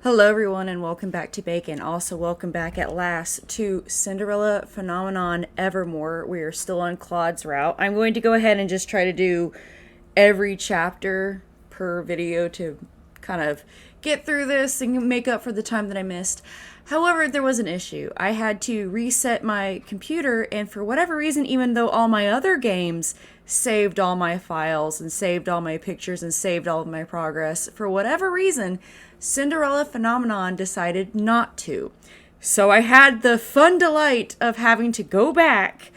Hello everyone and welcome back to Bacon. Also welcome back at last to Cinderella Phenomenon Evermore. We are still on Claude's route. I'm going to go ahead and just try to do every chapter per video to kind of get through this and make up for the time that I missed. However, there was an issue. I had to reset my computer, and for whatever reason, even though all my other games saved all my files and saved all my pictures and saved all of my progress, for whatever reason, Cinderella Phenomenon decided not to. So I had the fun delight of having to go back.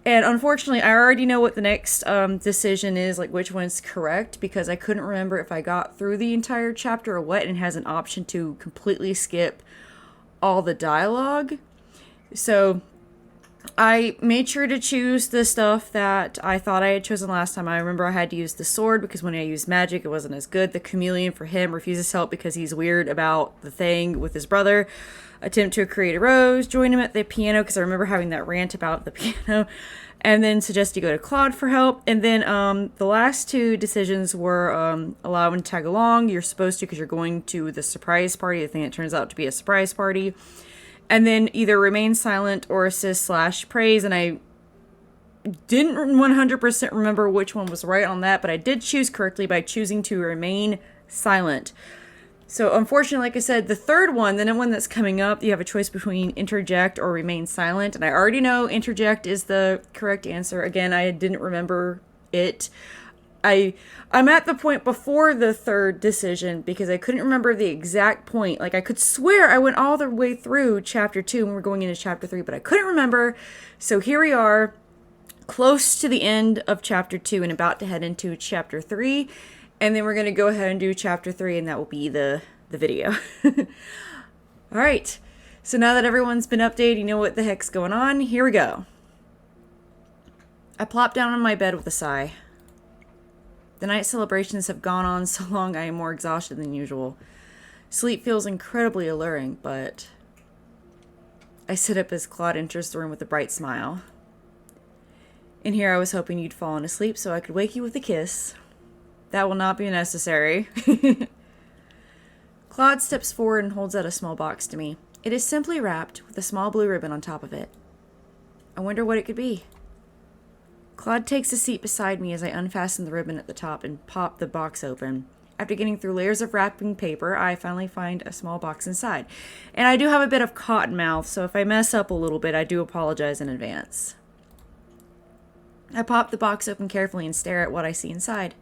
And unfortunately, I already know what the next decision is, like which one's correct, because I couldn't remember if I got through the entire chapter or what, and it has an option to completely skip all the dialogue. So I made sure to choose the stuff that I thought I had chosen last time. I remember I had to use the sword because when I used magic, it wasn't as good. The chameleon for him refuses help because he's weird about the thing with his brother. Attempt to create a rose. Join him at the piano because I remember having that rant about the piano. And then suggest you go to Klaude for help. And then the last two decisions were allow and tag along. You're supposed to because you're going to the surprise party. The thing that turns out to be a surprise party. And then either remain silent or assist / praise. And I didn't 100% remember which one was right on that, but I did choose correctly by choosing to remain silent. So unfortunately, like I said, the third one, the one that's coming up, you have a choice between interject or remain silent. And I already know interject is the correct answer. Again, I didn't remember it. I'm at the point before the third decision because I couldn't remember the exact point. Like I could swear I went all the way through chapter 2 and we're going into chapter 3, but I couldn't remember. So here we are, close to the end of chapter 2 and about to head into chapter 3. And then we're going to go ahead and do chapter 3 and that will be the video. All right. So now that everyone's been updated, you know what the heck's going on. Here we go. I plop down on my bed with a sigh. The night celebrations have gone on so long I am more exhausted than usual. Sleep feels incredibly alluring, but I sit up as Klaude enters the room with a bright smile. In here I was hoping you'd fallen asleep so I could wake you with a kiss. That will not be necessary. Klaude steps forward and holds out a small box to me. It is simply wrapped with a small blue ribbon on top of it. I wonder what it could be. Klaude takes a seat beside me as I unfasten the ribbon at the top and pop the box open. After getting through layers of wrapping paper, I finally find a small box inside. And I do have a bit of cotton mouth, so if I mess up a little bit, I do apologize in advance. I pop the box open carefully and stare at what I see inside.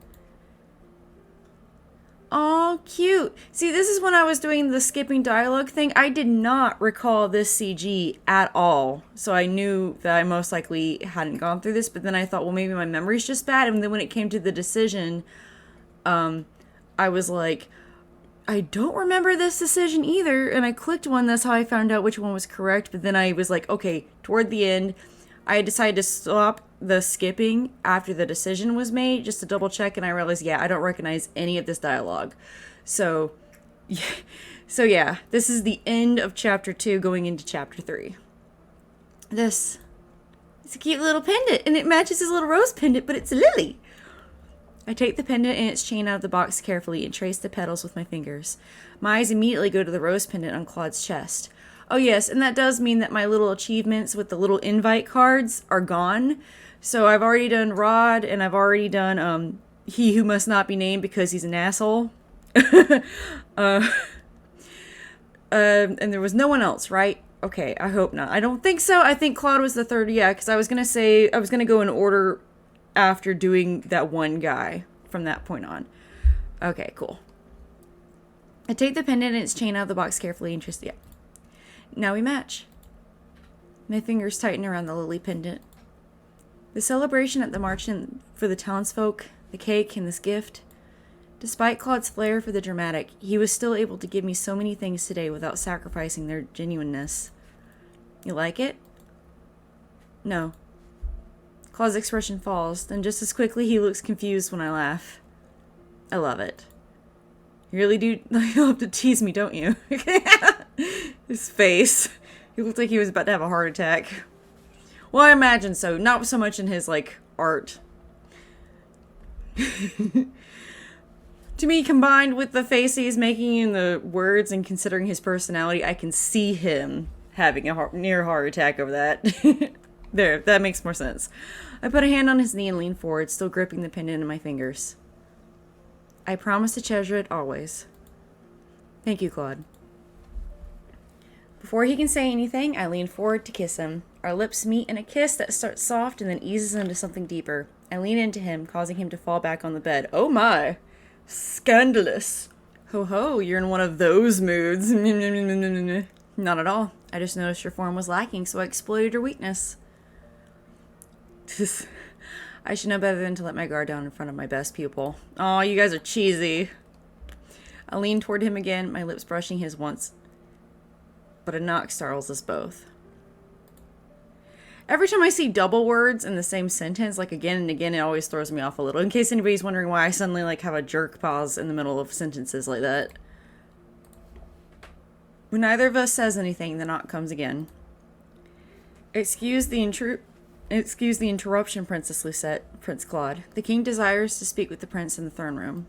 Aw, cute. See, this is when I was doing the skipping dialogue thing. I did not recall this CG at all. So I knew that I most likely hadn't gone through this, but then I thought, well, maybe my memory's just bad. And then when it came to the decision, I was like, I don't remember this decision either. And I clicked one. That's how I found out which one was correct. But then I was like, okay, toward the end, I decided to stop the skipping after the decision was made just to double check, and I realized, yeah, I don't recognize any of this dialogue. So yeah, this is the end of chapter 2 going into chapter 3. This is a cute little pendant, and it matches his little rose pendant, but it's a lily. I take the pendant and its chain out of the box carefully and trace the petals with my fingers. My eyes immediately go to the rose pendant on Claude's chest. Oh yes, and that does mean that my little achievements with the little invite cards are gone. So I've already done Rod, and I've already done He Who Must Not Be Named because he's an asshole. And there was no one else, right? Okay, I hope not. I don't think so. I think Klaude was the third, yeah, because I was going to go in order after doing that one guy from that point on. Okay, cool. I take the pendant and its chain out of the box carefully and twist it. Yeah. Now we match. My fingers tighten around the lily pendant. The celebration at the marching for the townsfolk, the cake, and this gift. Despite Claude's flair for the dramatic, he was still able to give me so many things today without sacrificing their genuineness. You like it? No. Claude's expression falls, then just as quickly he looks confused when I laugh. I love it. You really do love to tease me, don't you? His face. He looked like he was about to have a heart attack. Well, I imagine so. Not so much in his, art. To me, combined with the face he's making and the words and considering his personality, I can see him having a near heart attack over that. There, that makes more sense. I put a hand on his knee and leaned forward, still gripping the pendant in my fingers. I promise to treasure it always. Thank you, Klaude. Before he can say anything, I lean forward to kiss him. Our lips meet in a kiss that starts soft and then eases into something deeper. I lean into him, causing him to fall back on the bed. Oh my! Scandalous! Ho ho, you're in one of those moods. Not at all. I just noticed your form was lacking, so I exploited your weakness. I should know better than to let my guard down in front of my best pupil. Aw, you guys are cheesy. I lean toward him again, my lips brushing his once. But a knock startles us both. Every time I see double words in the same sentence, like again and again, it always throws me off a little. In case anybody's wondering why I suddenly like have a jerk pause in the middle of sentences like that. When neither of us says anything, the knock comes again. Excuse the interruption, Princess Lucette, Prince Klaude. The king desires to speak with the prince in the throne room.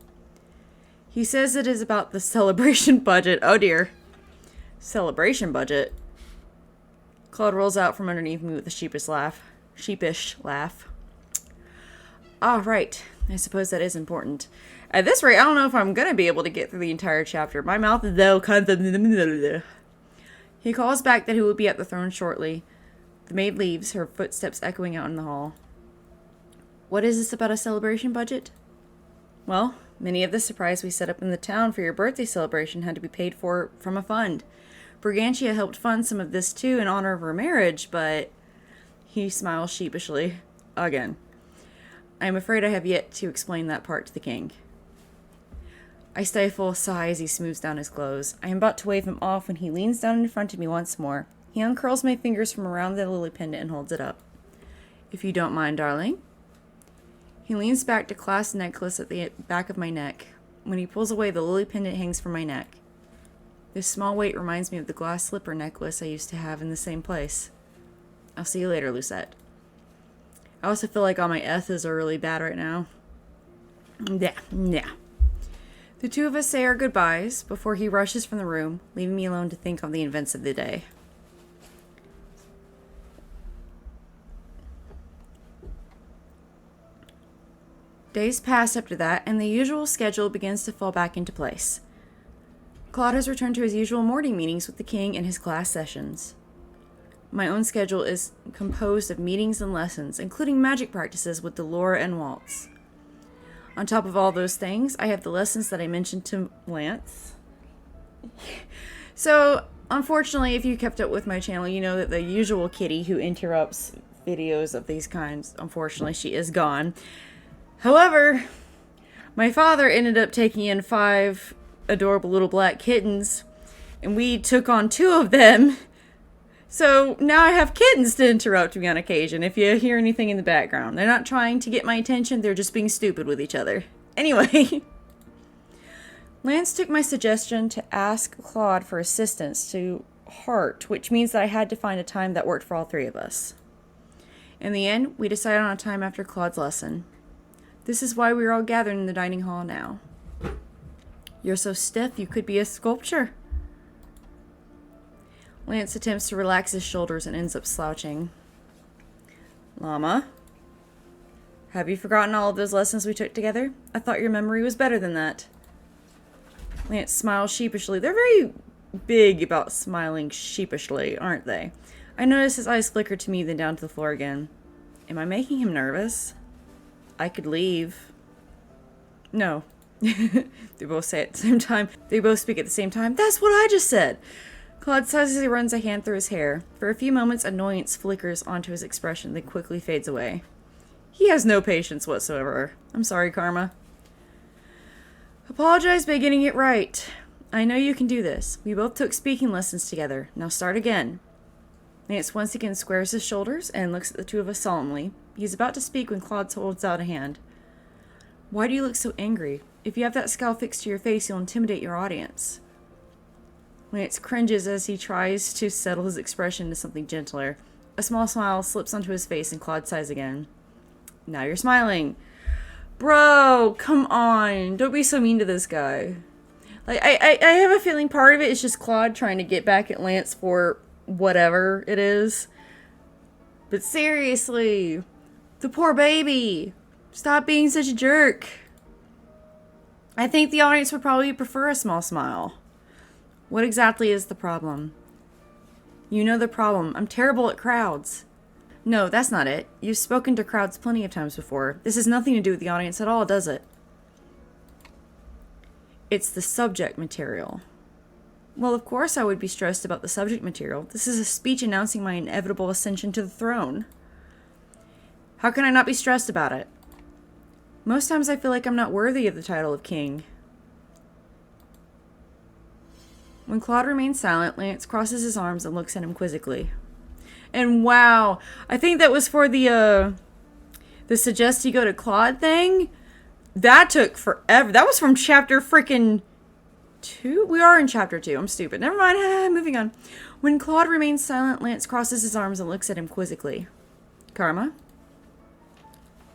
He says it is about the celebration budget. Oh dear. Celebration budget? Klaude rolls out from underneath me with a sheepish laugh. Ah, right. I suppose that is important. At this rate, I don't know if I'm going to be able to get through the entire chapter. My mouth is though kind of... He calls back that he will be at the throne shortly. The maid leaves, her footsteps echoing out in the hall. What is this about a celebration budget? Well, many of the surprise we set up in the town for your birthday celebration had to be paid for from a fund. Brigantia helped fund some of this too in honor of her marriage, but... He smiles sheepishly. Again. I am afraid I have yet to explain that part to the king. I stifle a sigh as he smooths down his clothes. I am about to wave him off when he leans down in front of me once more. He uncurls my fingers from around the lily pendant and holds it up. If you don't mind, darling. He leans back to clasp the necklace at the back of my neck. When he pulls away, the lily pendant hangs from my neck. This small weight reminds me of the glass slipper necklace I used to have in the same place. I'll see you later, Lucette. I also feel like all my S's are really bad right now. Yeah. The two of us say our goodbyes before he rushes from the room, leaving me alone to think on the events of the day. Days pass after that, and the usual schedule begins to fall back into place. Klaude has returned to his usual morning meetings with the king and his class sessions. My own schedule is composed of meetings and lessons, including magic practices with Delora and Waltz. On top of all those things, I have the lessons that I mentioned to Lance. So, unfortunately, if you kept up with my channel, you know that the usual kitty who interrupts videos of these kinds, unfortunately, she is gone. However, my father ended up taking in 5 adorable little black kittens, and we took on 2 of them. So now I have kittens to interrupt me on occasion if you hear anything in the background. They're not trying to get my attention, they're just being stupid with each other. Anyway, Lance took my suggestion to ask Klaude for assistance to heart, which means that I had to find a time that worked for all 3 of us. In the end, we decided on a time after Claude's lesson. This is why we are all gathered in the dining hall now. You're so stiff, you could be a sculpture. Lance attempts to relax his shoulders and ends up slouching. Llama, have you forgotten all of those lessons we took together? I thought your memory was better than that. Lance smiles sheepishly. They're very big about smiling sheepishly, aren't they? I notice his eyes flicker to me, then down to the floor again. Am I making him nervous? I could leave. No. They both say it at the same time. They both speak at the same time. That's what I just said! Klaude sighs as he runs a hand through his hair. For a few moments, annoyance flickers onto his expression, then quickly fades away. He has no patience whatsoever. I'm sorry, Karma. Apologize by getting it right. I know you can do this. We both took speaking lessons together. Now start again. Lance once again squares his shoulders and looks at the 2 of us solemnly. He's about to speak when Klaude holds out a hand. Why do you look so angry? If you have that scowl fixed to your face, you'll intimidate your audience. Lance cringes as he tries to settle his expression into something gentler. A small smile slips onto his face and Klaude sighs again. Now you're smiling. Bro, come on. Don't be so mean to this guy. Like, I have a feeling part of it is just Klaude trying to get back at Lance for whatever it is. But seriously, the poor baby. Stop being such a jerk. I think the audience would probably prefer a small smile. What exactly is the problem? You know the problem. I'm terrible at crowds. No, that's not it. You've spoken to crowds plenty of times before. This has nothing to do with the audience at all, does it? It's the subject material. Well, of course I would be stressed about the subject material. This is a speech announcing my inevitable ascension to the throne. How can I not be stressed about it? Most times I feel like I'm not worthy of the title of king. When Klaude remains silent, Lance crosses his arms and looks at him quizzically. And wow, I think that was for the suggest you go to Klaude thing. That took forever. That was from chapter freaking 2? We are in chapter 2. I'm stupid. Never mind. Moving on. When Klaude remains silent, Lance crosses his arms and looks at him quizzically. Karma?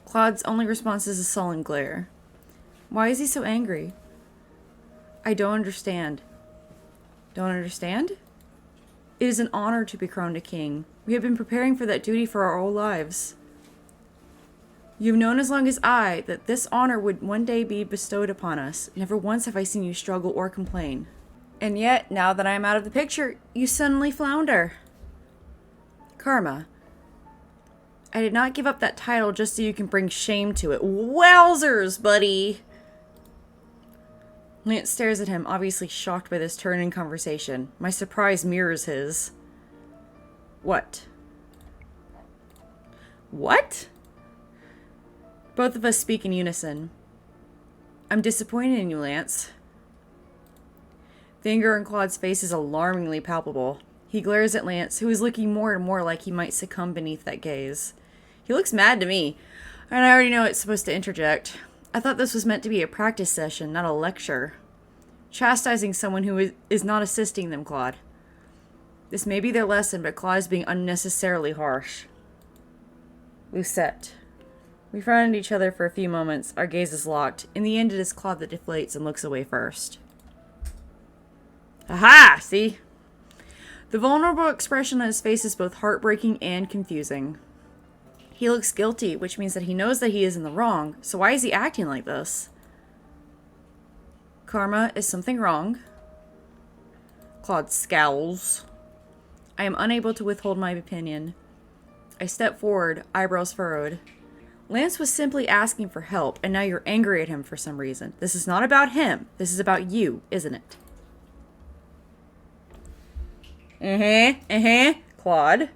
Claude's only response is a sullen glare. Why is he so angry? I don't understand. Don't understand? It is an honor to be crowned a king. We have been preparing for that duty for our whole lives. You've known as long as I that this honor would one day be bestowed upon us. Never once have I seen you struggle or complain. And yet, now that I am out of the picture, you suddenly flounder. Karma. I did not give up that title just so you can bring shame to it. Wowzers, buddy! Lance stares at him, obviously shocked by this turn in conversation. My surprise mirrors his. What? What? Both of us speak in unison. I'm disappointed in you, Lance. The anger in Claude's face is alarmingly palpable. He glares at Lance, who is looking more and more like he might succumb beneath that gaze. He looks mad to me, and I already know it's supposed to interject. I thought this was meant to be a practice session, not a lecture. Chastising someone who is not assisting them, Klaude. This may be their lesson, but Klaude is being unnecessarily harsh. Lucette. We frown at each other for a few moments, our gazes locked. In the end, it is Klaude that deflates and looks away first. Aha! See? The vulnerable expression on his face is both heartbreaking and confusing. He looks guilty, which means that he knows that he is in the wrong, so why is he acting like this? Karma, is something wrong? Klaude scowls. I am unable to withhold my opinion. I step forward, eyebrows furrowed. Lance was simply asking for help, and now you're angry at him for some reason. This is not about him. This is about you, isn't it? Klaude.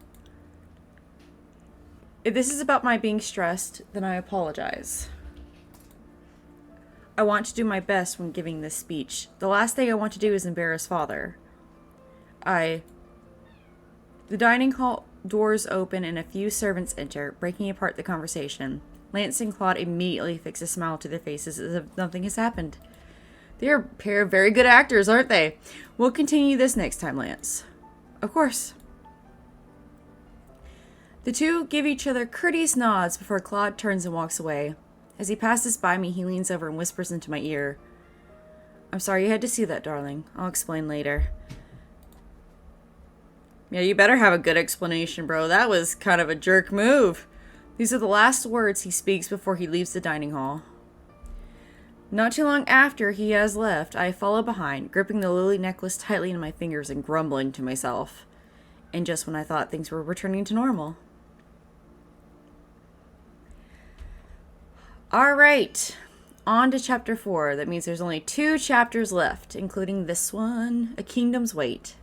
If this is about my being stressed, then I apologize. I want to do my best when giving this speech. The last thing I want to do is embarrass Father. The dining hall doors open and a few servants enter, breaking apart the conversation. Lance and Klaude immediately fix a smile to their faces as if nothing has happened. They're a pair of very good actors, aren't they? We'll continue this next time, Lance. Of course. The two give each other courteous nods before Klaude turns and walks away. As he passes by me, he leans over and whispers into my ear. I'm sorry you had to see that, darling. I'll explain later. Yeah, you better have a good explanation, bro. That was kind of a jerk move. These are the last words he speaks before he leaves the dining hall. Not too long after he has left, I follow behind, gripping the lily necklace tightly in my fingers and grumbling to myself. And just when I thought things were returning to normal. Alright, on to chapter 4. That means there's only 2 chapters left, including this one, A Kingdom's Weight.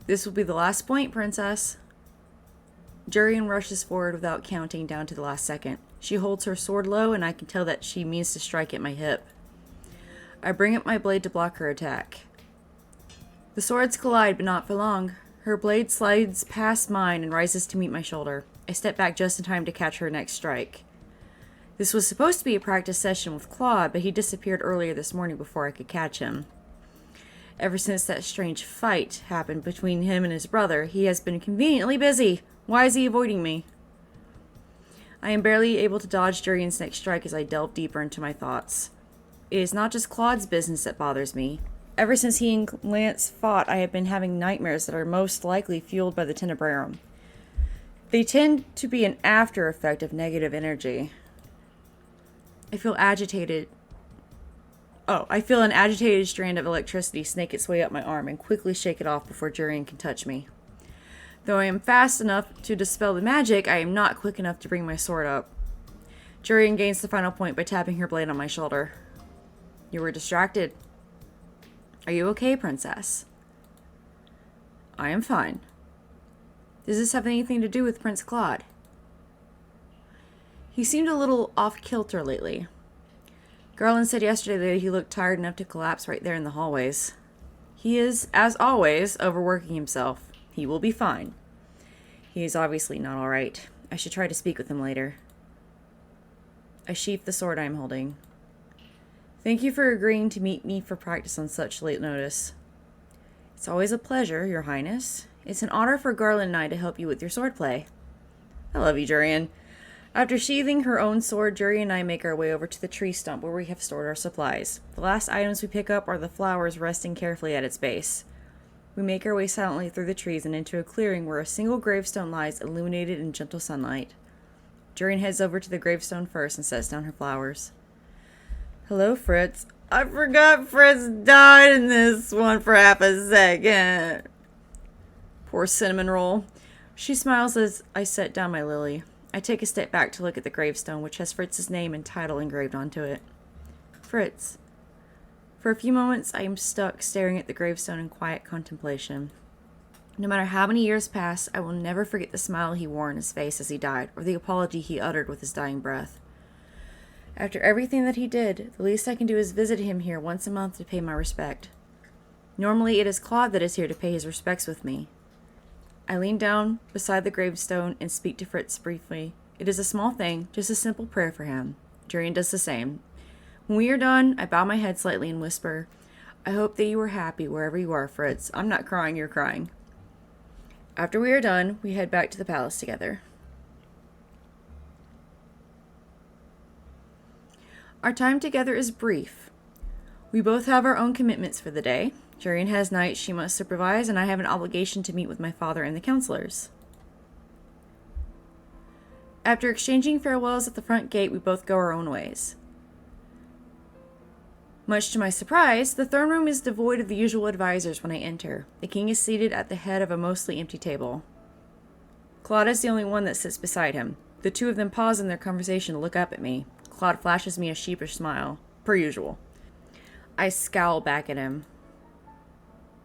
This will be the last point, princess. Jurian rushes forward without counting down to the last second. She holds her sword low, and I can tell that she means to strike at my hip. I bring up my blade to block her attack. The swords collide, but not for long. Her blade slides past mine and rises to meet my shoulder. I step back just in time to catch her next strike. This was supposed to be a practice session with Klaude, but he disappeared earlier this morning before I could catch him. Ever since that strange fight happened between him and his brother, he has been conveniently busy. Why is he avoiding me? I am barely able to dodge Jurian's next strike as I delve deeper into my thoughts. It is not just Klaude's business that bothers me. Ever since he and Lance fought, I have been having nightmares that are most likely fueled by the Tenebrarum. They tend to be an after effect of negative energy. I feel an agitated strand of electricity snake its way up my arm and quickly shake it off before Jurian can touch me. Though I am fast enough to dispel the magic, I am not quick enough to bring my sword up. Jurian gains the final point by tapping her blade on my shoulder. You were distracted. Are you okay, Princess? I am fine. Does this have anything to do with Prince Klaude? He seemed a little off-kilter lately. Garland said yesterday that he looked tired enough to collapse right there in the hallways. He is, as always, overworking himself. He will be fine. He is obviously not all right. I should try to speak with him later. I sheath the sword I am holding. Thank you for agreeing to meet me for practice on such late notice. It's always a pleasure, Your Highness. It's an honor for Garland and I to help you with your swordplay. I love you, Jurian. After sheathing her own sword, Jurian and I make our way over to the tree stump where we have stored our supplies. The last items we pick up are the flowers resting carefully at its base. We make our way silently through the trees and into a clearing where a single gravestone lies illuminated in gentle sunlight. Jurian heads over to the gravestone first and sets down her flowers. Hello, Fritz. I forgot Fritz died in this one for half a second. Poor Cinnamon Roll. She smiles as I set down my lily. I take a step back to look at the gravestone, which has Fritz's name and title engraved onto it. Fritz. For a few moments, I am stuck staring at the gravestone in quiet contemplation. No matter how many years pass, I will never forget the smile he wore on his face as he died, or the apology he uttered with his dying breath. After everything that he did, the least I can do is visit him here once a month to pay my respect. Normally, it is Klaude that is here to pay his respects with me. I lean down beside the gravestone and speak to Fritz briefly. It is a small thing, just a simple prayer for him. Jurian does the same. When we are done, I bow my head slightly and whisper, I hope that you are happy wherever you are, Fritz. I'm not crying, you're crying. After we are done, we head back to the palace together. Our time together is brief. We both have our own commitments for the day. Jurian has nights she must supervise, and I have an obligation to meet with my father and the counselors. After exchanging farewells at the front gate, we both go our own ways. Much to my surprise, the throne room is devoid of the usual advisors when I enter. The king is seated at the head of a mostly empty table. Klaude is the only one that sits beside him. The two of them pause in their conversation to look up at me. Klaude flashes me a sheepish smile, per usual. I scowl back at him.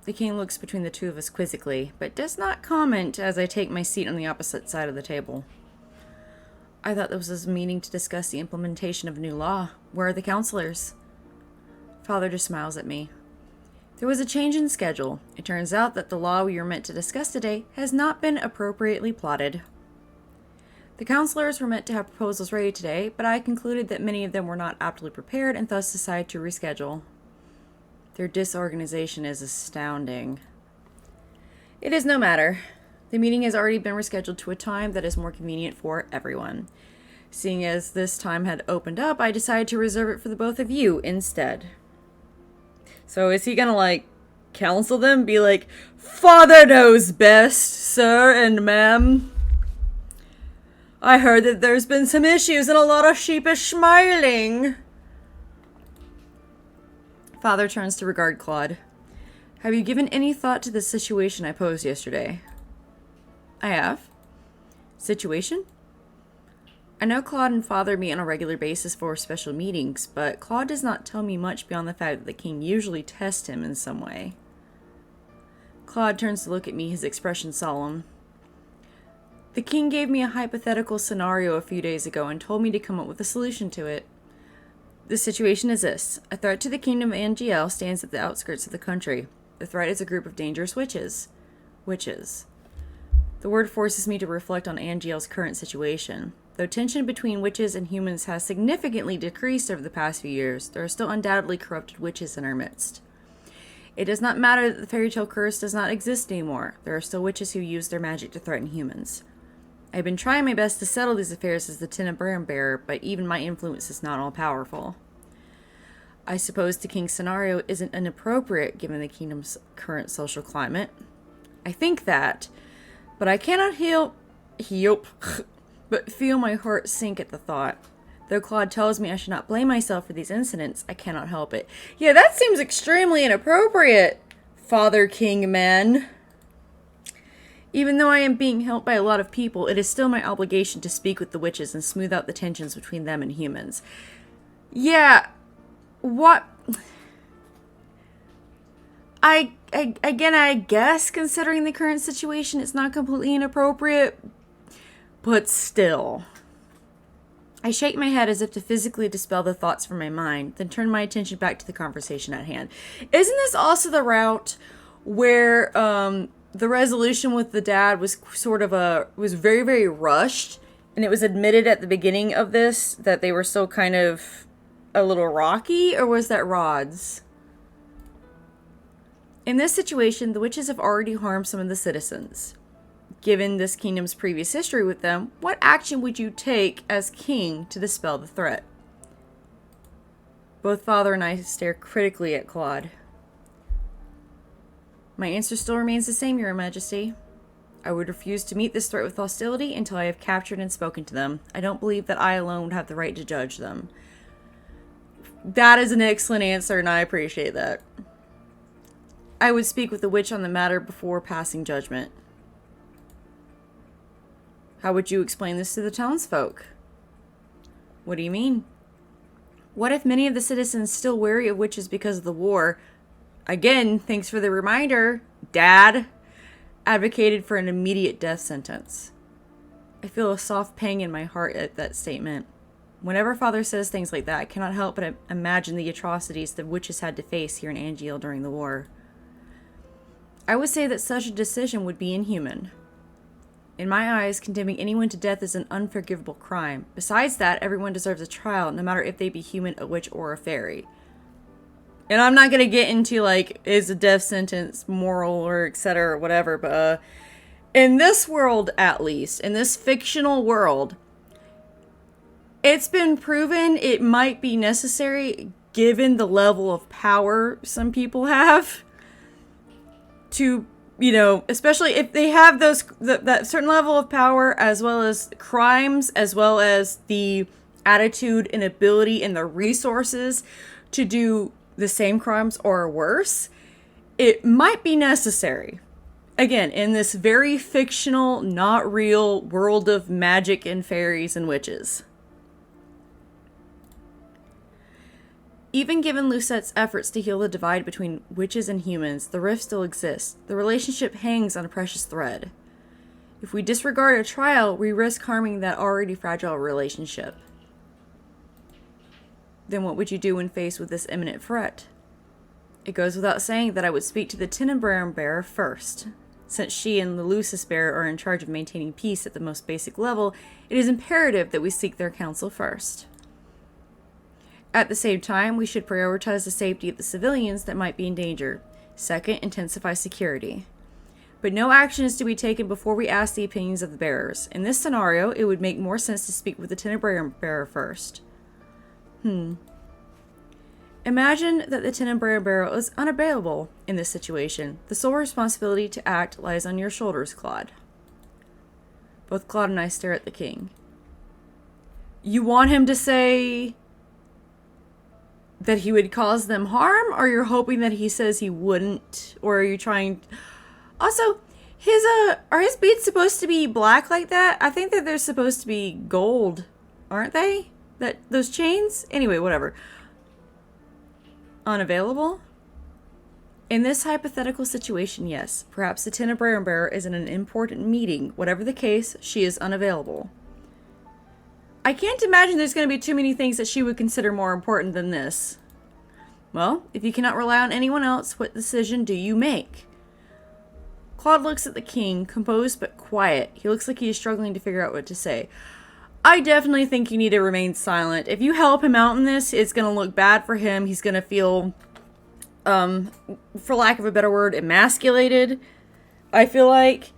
The king looks between the two of us quizzically, but does not comment as I take my seat on the opposite side of the table. I thought this was a meeting to discuss the implementation of a new law. Where are the counselors? Father just smiles at me. There was a change in schedule. It turns out that the law we were meant to discuss today has not been appropriately plotted. The counselors were meant to have proposals ready today, but I concluded that many of them were not aptly prepared and thus decided to reschedule. Their disorganization is astounding. It is no matter. The meeting has already been rescheduled to a time that is more convenient for everyone. Seeing as this time had opened up, I decided to reserve it for the both of you instead. So is he gonna, counsel them? Be like, Father knows best, sir and ma'am. I heard that there's been some issues and a lot of sheepish smiling. Father turns to regard Klaude. Have you given any thought to the situation I posed yesterday? I have. Situation? I know Klaude and Father meet on a regular basis for special meetings, but Klaude does not tell me much beyond the fact that the king usually tests him in some way. Klaude turns to look at me, his expression solemn. The king gave me a hypothetical scenario a few days ago and told me to come up with a solution to it. The situation is this. A threat to the kingdom of Angiel stands at the outskirts of the country. The threat is a group of dangerous witches. Witches. The word forces me to reflect on Angiel's current situation. Though tension between witches and humans has significantly decreased over the past few years, there are still undoubtedly corrupted witches in our midst. It does not matter that the fairy tale curse does not exist anymore. There are still witches who use their magic to threaten humans. I've been trying my best to settle these affairs as the Cinderella bearer, but even my influence is not all powerful. I suppose the king's scenario isn't inappropriate given the kingdom's current social climate. I think that, but I cannot but feel my heart sink at the thought. Though Klaude tells me I should not blame myself for these incidents, I cannot help it. Yeah, that seems extremely inappropriate, Father King Man. Even though I am being helped by a lot of people, it is still my obligation to speak with the witches and smooth out the tensions between them and humans. Yeah, what? I guess considering the current situation, it's not completely inappropriate, but still. I shake my head as if to physically dispel the thoughts from my mind, then turn my attention back to the conversation at hand. Isn't this also the route where the resolution with the dad was was very, very rushed, and it was admitted at the beginning of this that they were still kind of a little rocky, or was that Rod's? In this situation, the witches have already harmed some of the citizens. Given this kingdom's previous history with them, what action would you take as king to dispel the threat? Both father and I stare critically at Klaude. My answer still remains the same, Your Majesty. I would refuse to meet this threat with hostility until I have captured and spoken to them. I don't believe that I alone would have the right to judge them. That is an excellent answer, and I appreciate that. I would speak with the witch on the matter before passing judgment. How would you explain this to the townsfolk? What do you mean? What if many of the citizens still wary of witches because of the war? Again, thanks for the reminder, Dad advocated for an immediate death sentence. I feel a soft pang in my heart at that statement. Whenever Father says things like that, I cannot help but imagine the atrocities the witches had to face here in Angiel during the war. I would say that such a decision would be inhuman. In my eyes, condemning anyone to death is an unforgivable crime. Besides that, everyone deserves a trial, no matter if they be human, a witch, or a fairy. And I'm not going to get into, like, is a death sentence moral or etc. or whatever, but in this world, at least, in this fictional world, it's been proven it might be necessary, given the level of power some people have, to, you know, especially if they have that certain level of power, as well as crimes, as well as the attitude and ability and the resources to do the same crimes or worse, it might be necessary. Again, in this very fictional, not real world of magic and fairies and witches. Even given Lucette's efforts to heal the divide between witches and humans, the rift still exists. The relationship hangs on a precious thread. If we disregard a trial, we risk harming that already fragile relationship. Then what would you do when faced with this imminent threat? It goes without saying that I would speak to the Cinderella bearer first. Since she and the Lucis bearer are in charge of maintaining peace at the most basic level, it is imperative that we seek their counsel first. At the same time, we should prioritize the safety of the civilians that might be in danger. Second, intensify security. But no action is to be taken before we ask the opinions of the bearers. In this scenario, it would make more sense to speak with the Cinderella bearer first. Imagine that the Cinderella bearer is unavailable in this situation. The sole responsibility to act lies on your shoulders, Klaude. Both Klaude and I stare at the king. You want him to say that he would cause them harm, or you're hoping that he says he wouldn't, or are you trying... Also, are his beads supposed to be black like that? I think that they're supposed to be gold, aren't they? Those chains? Anyway, whatever. Unavailable? In this hypothetical situation, yes. Perhaps the Cinderella bearer is in an important meeting. Whatever the case, she is unavailable. I can't imagine there's going to be too many things that she would consider more important than this. Well, if you cannot rely on anyone else, what decision do you make? Klaude looks at the king, composed but quiet. He looks like he is struggling to figure out what to say. I definitely think you need to remain silent. If you help him out in this, it's going to look bad for him. He's going to feel, for lack of a better word, emasculated, I feel like.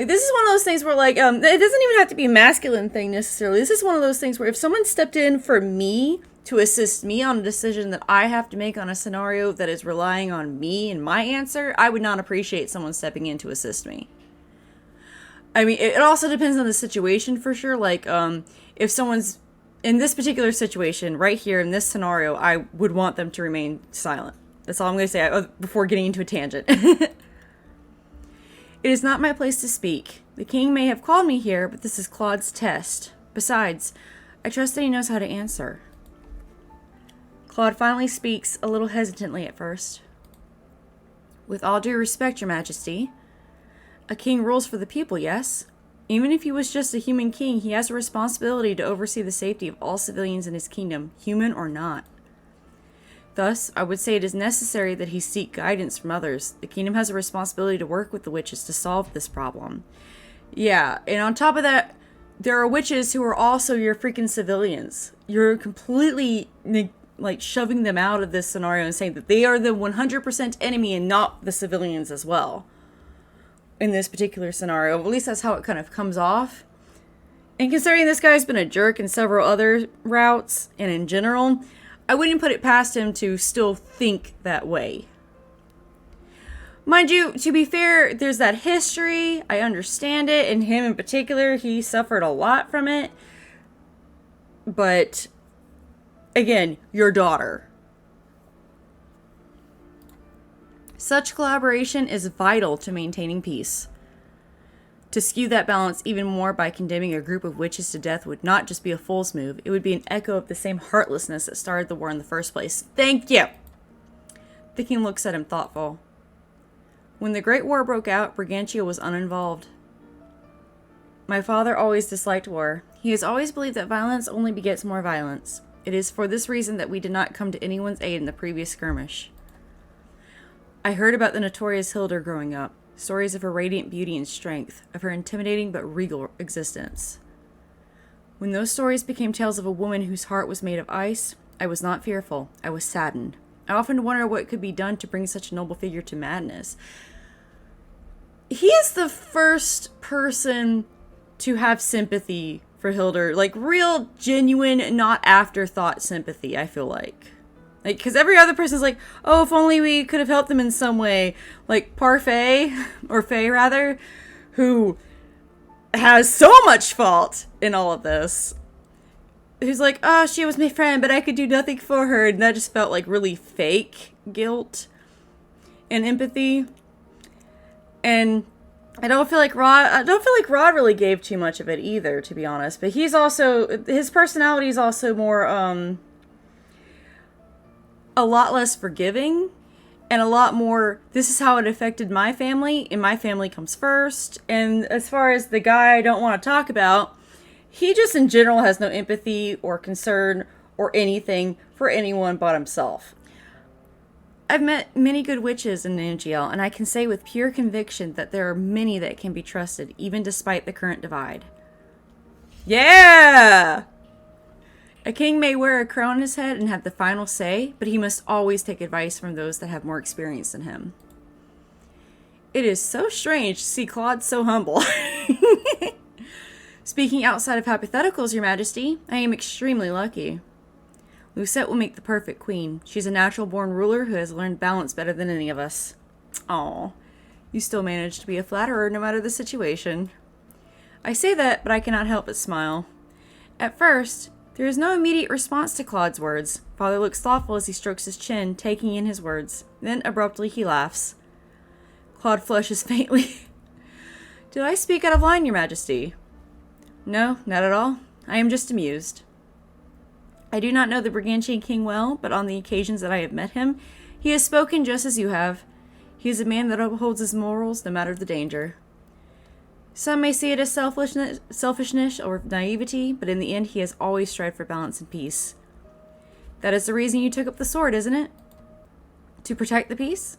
Like, this is one of those things where, like, it doesn't even have to be a masculine thing necessarily. This is one of those things where if someone stepped in for me to assist me on a decision that I have to make on a scenario that is relying on me and my answer, I would not appreciate someone stepping in to assist me. I mean, it also depends on the situation for sure. Like, if someone's in this particular situation right here in this scenario, I would want them to remain silent. That's all I'm going to say before getting into a tangent. It is not my place to speak. The king may have called me here, but this is Klaude's test. Besides, I trust that he knows how to answer. Klaude finally speaks, a little hesitantly at first. With all due respect, Your Majesty, a king rules for the people, yes? Even if he was just a human king, he has a responsibility to oversee the safety of all civilians in his kingdom, human or not. Thus, I would say it is necessary that he seek guidance from others. The kingdom has a responsibility to work with the witches to solve this problem. Yeah, and on top of that, there are witches who are also your freaking civilians. You're completely, like, shoving them out of this scenario and saying that they are the 100% enemy and not the civilians as well. In this particular scenario, at least that's how it kind of comes off. And considering this guy's been a jerk in several other routes, and in general, I wouldn't put it past him to still think that way. Mind you, to be fair, there's that history. I understand it, and him in particular, he suffered a lot from it. But, again, your daughter. Such collaboration is vital to maintaining peace. To skew that balance even more by condemning a group of witches to death would not just be a fool's move, it would be an echo of the same heartlessness that started the war in the first place. Thank you! The king looks at him thoughtful. When the Great War broke out, Brigantia was uninvolved. My father always disliked war. He has always believed that violence only begets more violence. It is for this reason that we did not come to anyone's aid in the previous skirmish. I heard about the notorious Hilda growing up. Stories of her radiant beauty and strength, of her intimidating but regal existence. When those stories became tales of a woman whose heart was made of ice, I was not fearful. I was saddened. I often wonder what could be done to bring such a noble figure to madness. He is the first person to have sympathy for Hilda. Like, real, genuine, not afterthought sympathy, I feel like. Like, because every other person's like, oh, if only we could have helped them in some way. Like, Parfait, or Faye, rather, who has so much fault in all of this. Who's like, oh, she was my friend, but I could do nothing for her. And that just felt like really fake guilt and empathy. And I don't feel like Rod really gave too much of it either, to be honest. But he's also, his personality is also more, a lot less forgiving and a lot more, this is how it affected my family, and my family comes first. And as far as the guy I don't want to talk about, he just in general has no empathy or concern or anything for anyone but himself. I've met many good witches in NGL, and I can say with pure conviction that there are many that can be trusted, even despite the current divide. Yeah! A king may wear a crown on his head and have the final say, but he must always take advice from those that have more experience than him. It is so strange to see Klaude so humble. Speaking outside of hypotheticals, Your Majesty, I am extremely lucky. Lucette will make the perfect queen. She's a natural-born ruler who has learned balance better than any of us. Aw, you still manage to be a flatterer no matter the situation. I say that, but I cannot help but smile. At first, there is no immediate response to Klaude's words. Father looks thoughtful as he strokes his chin, taking in his words. Then, abruptly, he laughs. Klaude flushes faintly. Did I speak out of line, Your Majesty? No, not at all. I am just amused. I do not know the Brigantian king well, but on the occasions that I have met him, he has spoken just as you have. He is a man that upholds his morals no matter the danger. Some may see it as selfishness or naivety, but in the end he has always strived for balance and peace. That is the reason you took up the sword, isn't it? To protect the peace?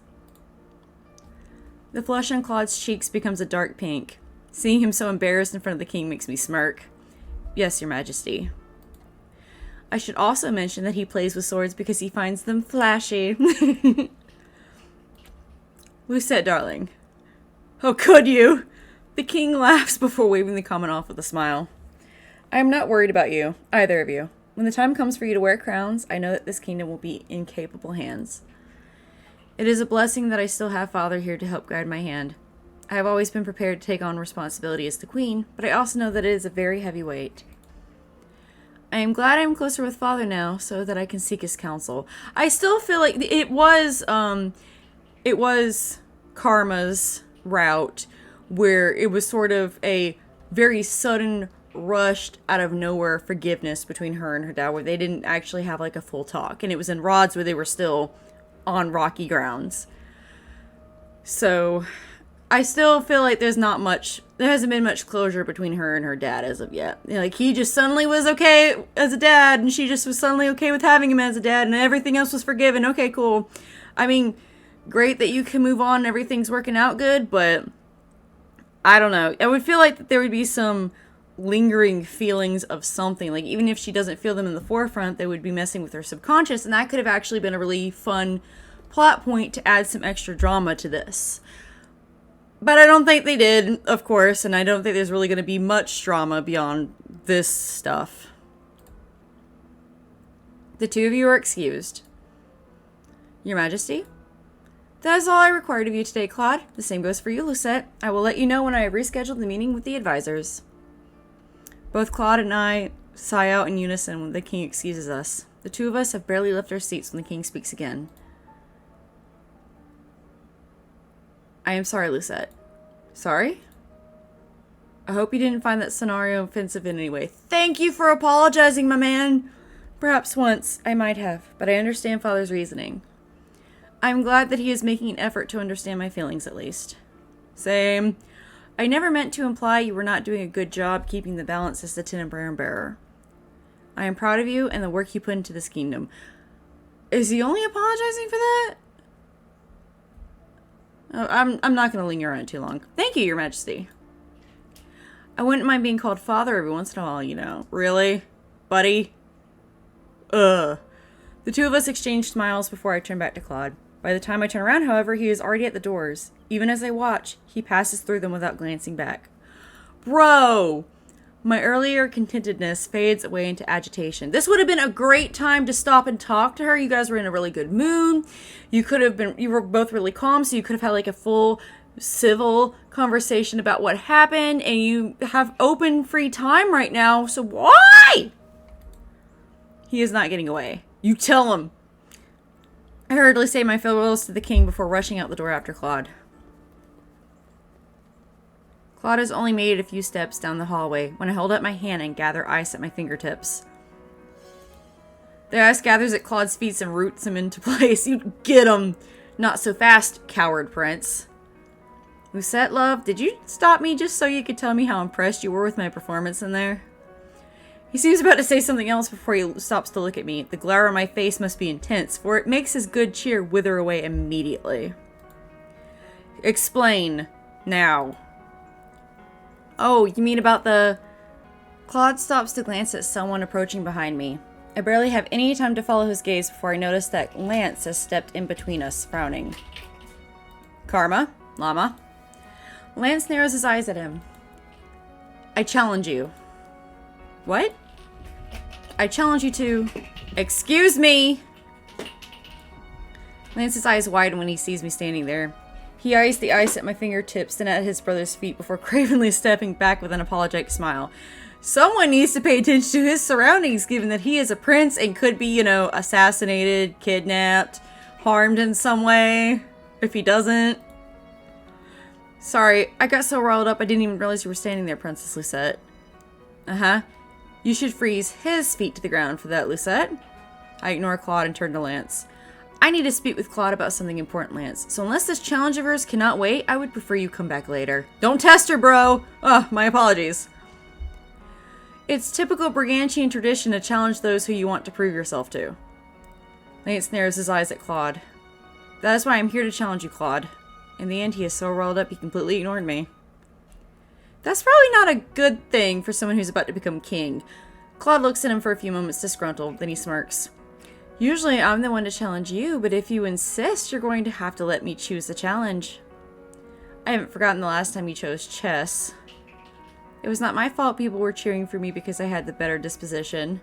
The flush on Klaude's cheeks becomes a dark pink. Seeing him so embarrassed in front of the king makes me smirk. Yes, Your Majesty. I should also mention that he plays with swords because he finds them flashy. Lucette, darling. Oh, could you? The king laughs before waving the comment off with a smile. I am not worried about you, either of you. When the time comes for you to wear crowns, I know that this kingdom will be in capable hands. It is a blessing that I still have Father here to help guide my hand. I have always been prepared to take on responsibility as the queen, but I also know that it is a very heavy weight. I am glad I am closer with Father now, so that I can seek his counsel. I still feel like it was Karma's route, where it was sort of a very sudden, rushed, out of nowhere forgiveness between her and her dad, where they didn't actually have like a full talk, and it was in Rod's where they were still on rocky grounds. So I still feel like there hasn't been much closure between her and her dad as of yet. You know, like, he just suddenly was okay as a dad, and she just was suddenly okay with having him as a dad, and everything else was forgiven. Okay, cool. I mean, great that you can move on and everything's working out good, but I don't know. I would feel like that there would be some lingering feelings of something. Like, even if she doesn't feel them in the forefront, they would be messing with her subconscious, and that could have actually been a really fun plot point to add some extra drama to this. But I don't think they did, of course, and I don't think there's really going to be much drama beyond this stuff. The two of you are excused. Your Majesty? That is all I required of you today, Klaude. The same goes for you, Lucette. I will let you know when I have rescheduled the meeting with the advisors. Both Klaude and I sigh out in unison when the king excuses us. The two of us have barely left our seats when the king speaks again. I am sorry, Lucette. Sorry? I hope you didn't find that scenario offensive in any way. Thank you for apologizing, my man. Perhaps once I might have, but I understand Father's reasoning. I'm glad that he is making an effort to understand my feelings, at least. Same. I never meant to imply you were not doing a good job keeping the balance as the Tenenbaum bearer. I am proud of you and the work you put into this kingdom. Is he only apologizing for that? Oh, I'm not going to linger on it too long. Thank you, Your Majesty. I wouldn't mind being called Father every once in a while, you know. Really? Buddy? The two of us exchange smiles before I turn back to Klaude. By the time I turn around, however, he is already at the doors. Even as I watch, he passes through them without glancing back. Bro! My earlier contentedness fades away into agitation. This would have been a great time to stop and talk to her. You guys were in a really good mood. You were both really calm, so you could have had like a full civil conversation about what happened, and you have open free time right now, so why? He is not getting away. You tell him. I hurriedly say my farewells to the king before rushing out the door after Klaude. Klaude has only made a few steps down the hallway when I hold up my hand and gather ice at my fingertips. The ice gathers at Claude's feet and roots him into place. You get him! Not so fast, coward prince. Lucette, love, did you stop me just so you could tell me how impressed you were with my performance in there? He seems about to say something else before he stops to look at me. The glare on my face must be intense, for it makes his good cheer wither away immediately. Explain. Now. Oh, you mean about the... Klaude stops to glance at someone approaching behind me. I barely have any time to follow his gaze before I notice that Lance has stepped in between us, frowning. Karma? Llama? Lance narrows his eyes at him. I challenge you. What? I challenge you to... Excuse me! Lance's eyes widen when he sees me standing there. He eyes the ice at my fingertips and at his brother's feet before cravenly stepping back with an apologetic smile. Someone needs to pay attention to his surroundings, given that he is a prince and could be, you know, assassinated, kidnapped, harmed in some way, if he doesn't. Sorry, I got so riled up I didn't even realize you were standing there, Princess Lucette. Uh-huh. You should freeze his feet to the ground for that, Lucette. I ignore Klaude and turn to Lance. I need to speak with Klaude about something important, Lance. So unless this challenge of hers cannot wait, I would prefer you come back later. Don't test her, bro! Oh, my apologies. It's typical Brigantian tradition to challenge those who you want to prove yourself to. Lance narrows his eyes at Klaude. That is why I'm here to challenge you, Klaude. In the end, he is so riled up he completely ignored me. That's probably not a good thing for someone who's about to become king. Klaude looks at him for a few moments disgruntled, then he smirks. Usually I'm the one to challenge you, but if you insist, you're going to have to let me choose the challenge. I haven't forgotten the last time you chose chess. It was not my fault people were cheering for me because I had the better disposition.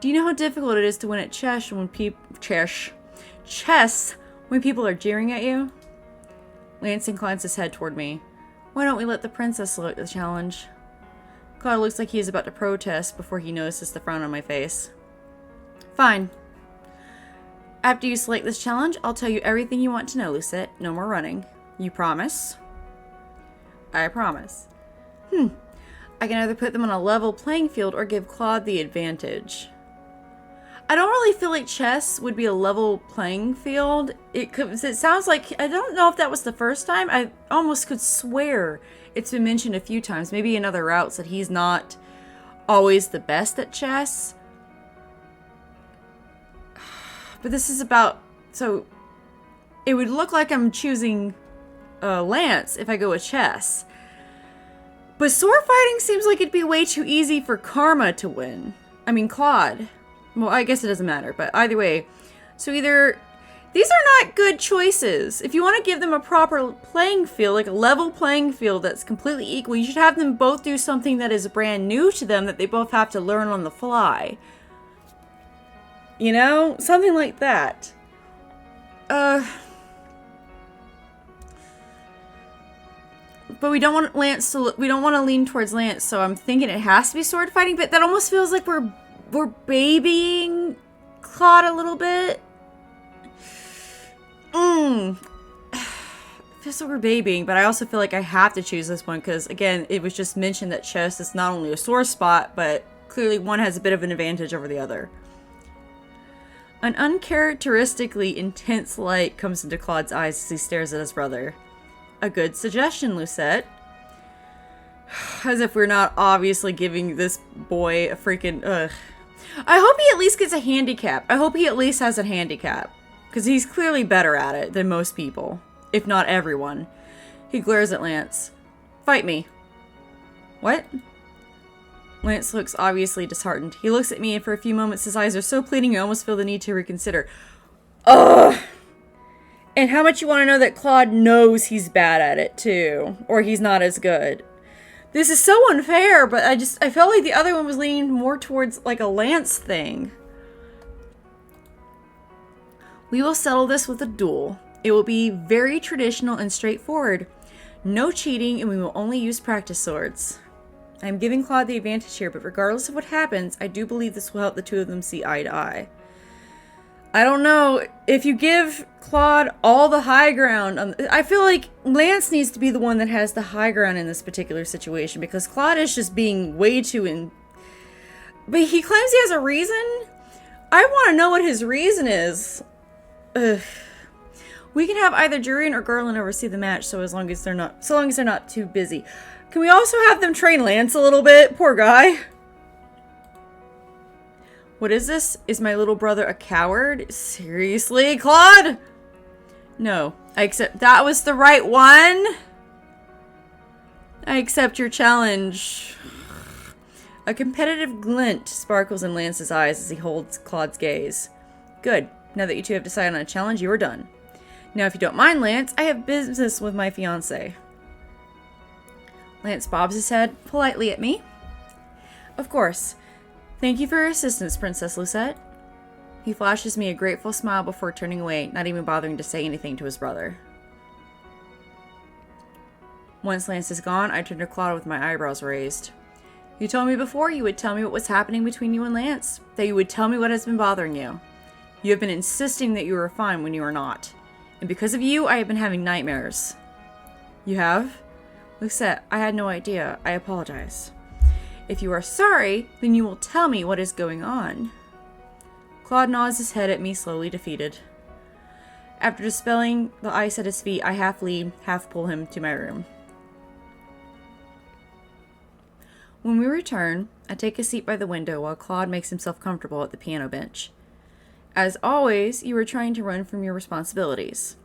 Do you know how difficult it is to win at chess when people are jeering at you? Lance inclines his head toward me. Why don't we let the princess select the challenge? Klaude looks like he is about to protest before he notices the frown on my face. Fine. After you select this challenge, I'll tell you everything you want to know, Lucette. No more running. You promise? I promise. I can either put them on a level playing field or give Klaude the advantage. I don't really feel like chess would be a level playing field. It sounds like, I don't know if that was the first time. I almost could swear it's been mentioned a few times, maybe in other routes, that he's not always the best at chess. But this is about, so it would look like I'm choosing Lance if I go with chess. But sword fighting seems like it'd be way too easy for Karma to win. I mean, Klaude. Well, I guess it doesn't matter, but either way. So either, these are not good choices. If you want to give them a proper playing field, like a level playing field that's completely equal, you should have them both do something that is brand new to them that they both have to learn on the fly. You know? Something like that. But we don't want Lance to, we don't want to lean towards Lance, so I'm thinking it has to be sword fighting, but that almost feels like we're babying Klaude a little bit. Feels like we're babying, but I also feel like I have to choose this one because, again, it was just mentioned that chess is not only a sore spot, but clearly one has a bit of an advantage over the other. An uncharacteristically intense light comes into Claude's eyes as he stares at his brother. A good suggestion, Lucette. As if we're not obviously giving this boy a freaking, I hope he at least gets a handicap. I hope he at least has a handicap. Because he's clearly better at it than most people. If not everyone. He glares at Lance. Fight me. What? Lance looks obviously disheartened. He looks at me and for a few moments his eyes are so pleading I almost feel the need to reconsider. Ugh! And how much you want to know that Klaude knows he's bad at it too. Or he's not as good. This is so unfair, but I felt like the other one was leaning more towards like a Lance thing. We will settle this with a duel. It will be very traditional and straightforward. No cheating and we will only use practice swords. I am giving Klaude the advantage here, but regardless of what happens, I do believe this will help the two of them see eye to eye. I don't know. If you give Klaude all the high ground, I feel like Lance needs to be the one that has the high ground in this particular situation because Klaude is just being way too But he claims he has a reason? I want to know what his reason is. Ugh. We can have either Jurian or Garland oversee the match so long as they're not too busy. Can we also have them train Lance a little bit? Poor guy. What is this? Is my little brother a coward? Seriously, Klaude? No, I accept. That was the right one. I accept your challenge. A competitive glint sparkles in Lance's eyes as he holds Claude's gaze. Good. Now that you two have decided on a challenge, you are done. Now, if you don't mind, Lance, I have business with my fiancé. Lance bobs his head politely at me. Of course. Thank you for your assistance, Princess Lucette. He flashes me a grateful smile before turning away, not even bothering to say anything to his brother. Once Lance is gone, I turn to Klaude with my eyebrows raised. You told me before you would tell me what was happening between you and Lance, that you would tell me what has been bothering you. You have been insisting that you were fine when you are not. And because of you, I have been having nightmares. You have? Lucette, I had no idea. I apologize. If you are sorry, then you will tell me what is going on. Klaude nods his head at me, slowly defeated. After dispelling the ice at his feet, I half lead, half pull him to my room. When we return, I take a seat by the window while Klaude makes himself comfortable at the piano bench. As always, you are trying to run from your responsibilities.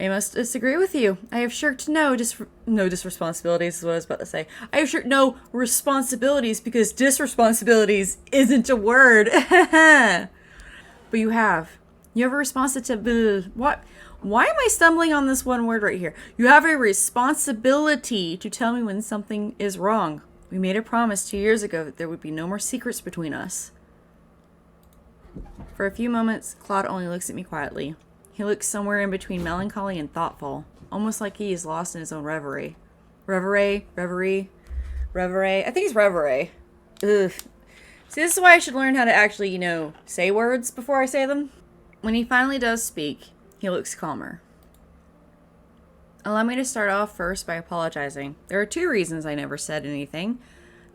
I must disagree with you. I have shirked no disresponsibilities is what I was about to say. I have shirked no responsibilities because disresponsibilities isn't a word. But you have. You have a responsibility. What? Why am I stumbling on this one word right here? You have a responsibility to tell me when something is wrong. We made a promise 2 years ago that there would be no more secrets between us. For a few moments, Klaude only looks at me quietly. He looks somewhere in between melancholy and thoughtful, almost like he is lost in his own reverie. Reverie. I think it's reverie. Ugh. See, this is why I should learn how to actually, say words before I say them. When he finally does speak, he looks calmer. Allow me to start off first by apologizing. There are 2 reasons I never said anything.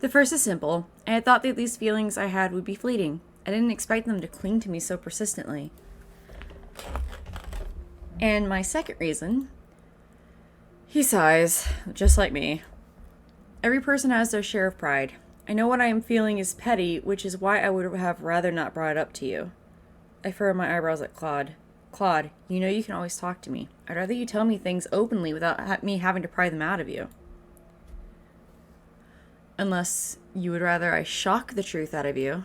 The first is simple. I had thought that these feelings I had would be fleeting. I didn't expect them to cling to me so persistently. And my second reason, he sighs, just like me. Every person has their share of pride. I know what I am feeling is petty, which is why I would have rather not brought it up to you. I furrow my eyebrows at Klaude. Klaude, you know you can always talk to me. I'd rather you tell me things openly without me having to pry them out of you. Unless you would rather I shock the truth out of you.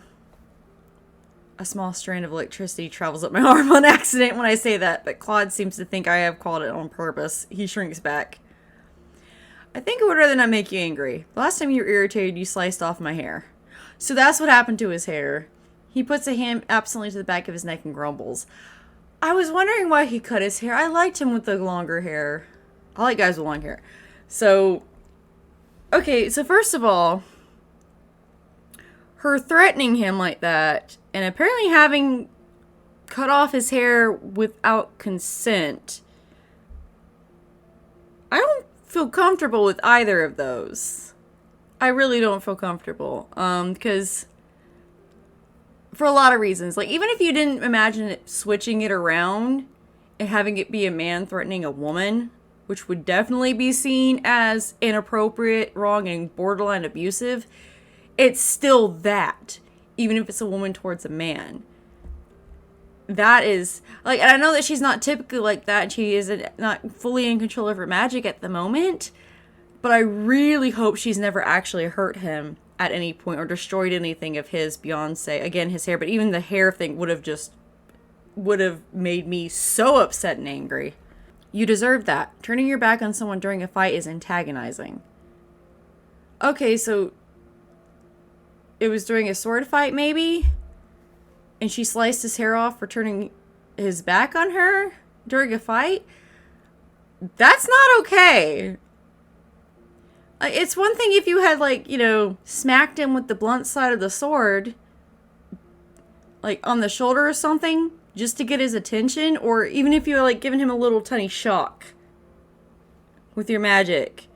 A small strand of electricity travels up my arm on accident when I say that, but Klaude seems to think I have called it on purpose. He shrinks back. I think I would rather not make you angry. The last time you were irritated, you sliced off my hair. So that's what happened to his hair. He puts a hand absently to the back of his neck and grumbles. I was wondering why he cut his hair. I liked him with the longer hair. I like guys with long hair. So, okay, so first of all, her threatening him like that, and apparently having cut off his hair without consent, I don't feel comfortable with either of those. I really don't feel comfortable. Because for a lot of reasons. Like, even if you didn't imagine it switching it around and having it be a man threatening a woman, which would definitely be seen as inappropriate, wrong, and borderline abusive, it's still that, even if it's a woman towards a man. That is, like, and I know that she's not typically like that. She is not fully in control of her magic at the moment. But I really hope she's never actually hurt him at any point or destroyed anything of his beyond, say, again, his hair. But even the hair thing would have made me so upset and angry. You deserve that. Turning your back on someone during a fight is antagonizing. Okay, so it was during a sword fight, maybe? And she sliced his hair off for turning his back on her during a fight? That's not okay. It's one thing if you had, smacked him with the blunt side of the sword, on the shoulder or something, just to get his attention, or even if you were, giving him a little tiny shock with your magic.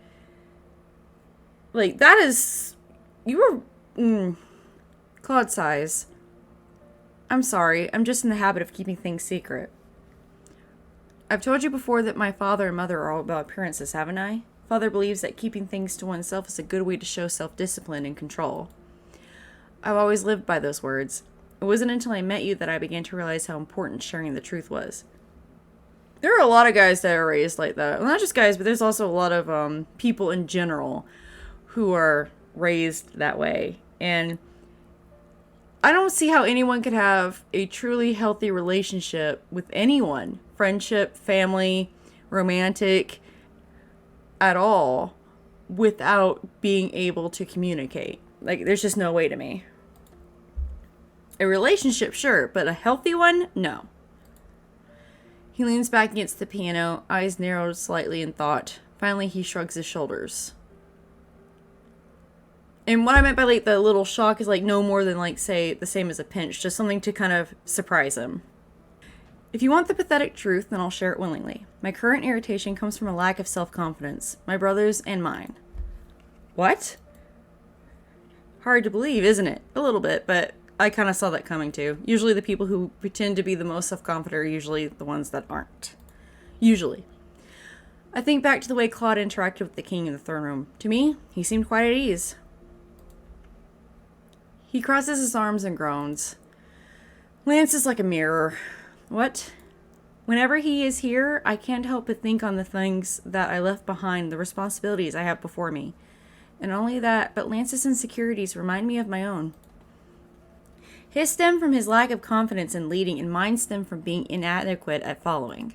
That is... You were... Klaude sighs. I'm sorry, I'm just in the habit of keeping things secret. I've told you before that my father and mother are all about appearances, haven't I? Father believes that keeping things to oneself is a good way to show self-discipline and control. I've always lived by those words. It wasn't until I met you that I began to realize how important sharing the truth was. There are a lot of guys that are raised like that. Well, not just guys, but there's also a lot of people in general who are raised that way. And I don't see how anyone could have a truly healthy relationship with anyone. Friendship, family, romantic, at all, without being able to communicate. There's just no way to me. A relationship, sure, but a healthy one, no. He leans back against the piano, eyes narrowed slightly in thought. Finally, he shrugs his shoulders. And what I meant by the little shock is no more than say the same as a pinch, just something to kind of surprise him. If you want the pathetic truth, then I'll share it willingly. My current irritation comes from a lack of self-confidence, my brother's and mine. What? Hard to believe, isn't it? A little bit, but I kind of saw that coming too. Usually the people who pretend to be the most self-confident are usually the ones that aren't. Usually. I think back to the way Klaude interacted with the king in the throne room. To me, he seemed quite at ease. He crosses his arms and groans. Lance is like a mirror. What? Whenever he is here, I can't help but think on the things that I left behind, the responsibilities I have before me. And only that, but Lance's insecurities remind me of my own. His stem from his lack of confidence in leading, and mine stem from being inadequate at following.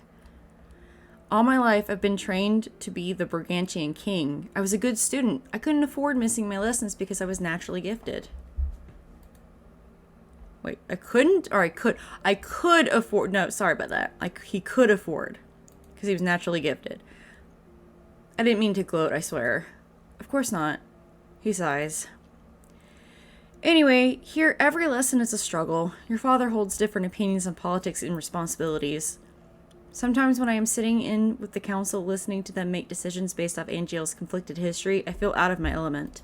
All my life, I've been trained to be the Brigantian king. I was a good student. I couldn't afford missing my lessons because I was naturally gifted. Wait, I couldn't? Or I could? I could afford... No, sorry about that. He could afford. Because he was naturally gifted. I didn't mean to gloat, I swear. Of course not. He sighs. Anyway, here, every lesson is a struggle. Your father holds different opinions on politics and responsibilities. Sometimes when I am sitting in with the council listening to them make decisions based off Angeal's conflicted history, I feel out of my element.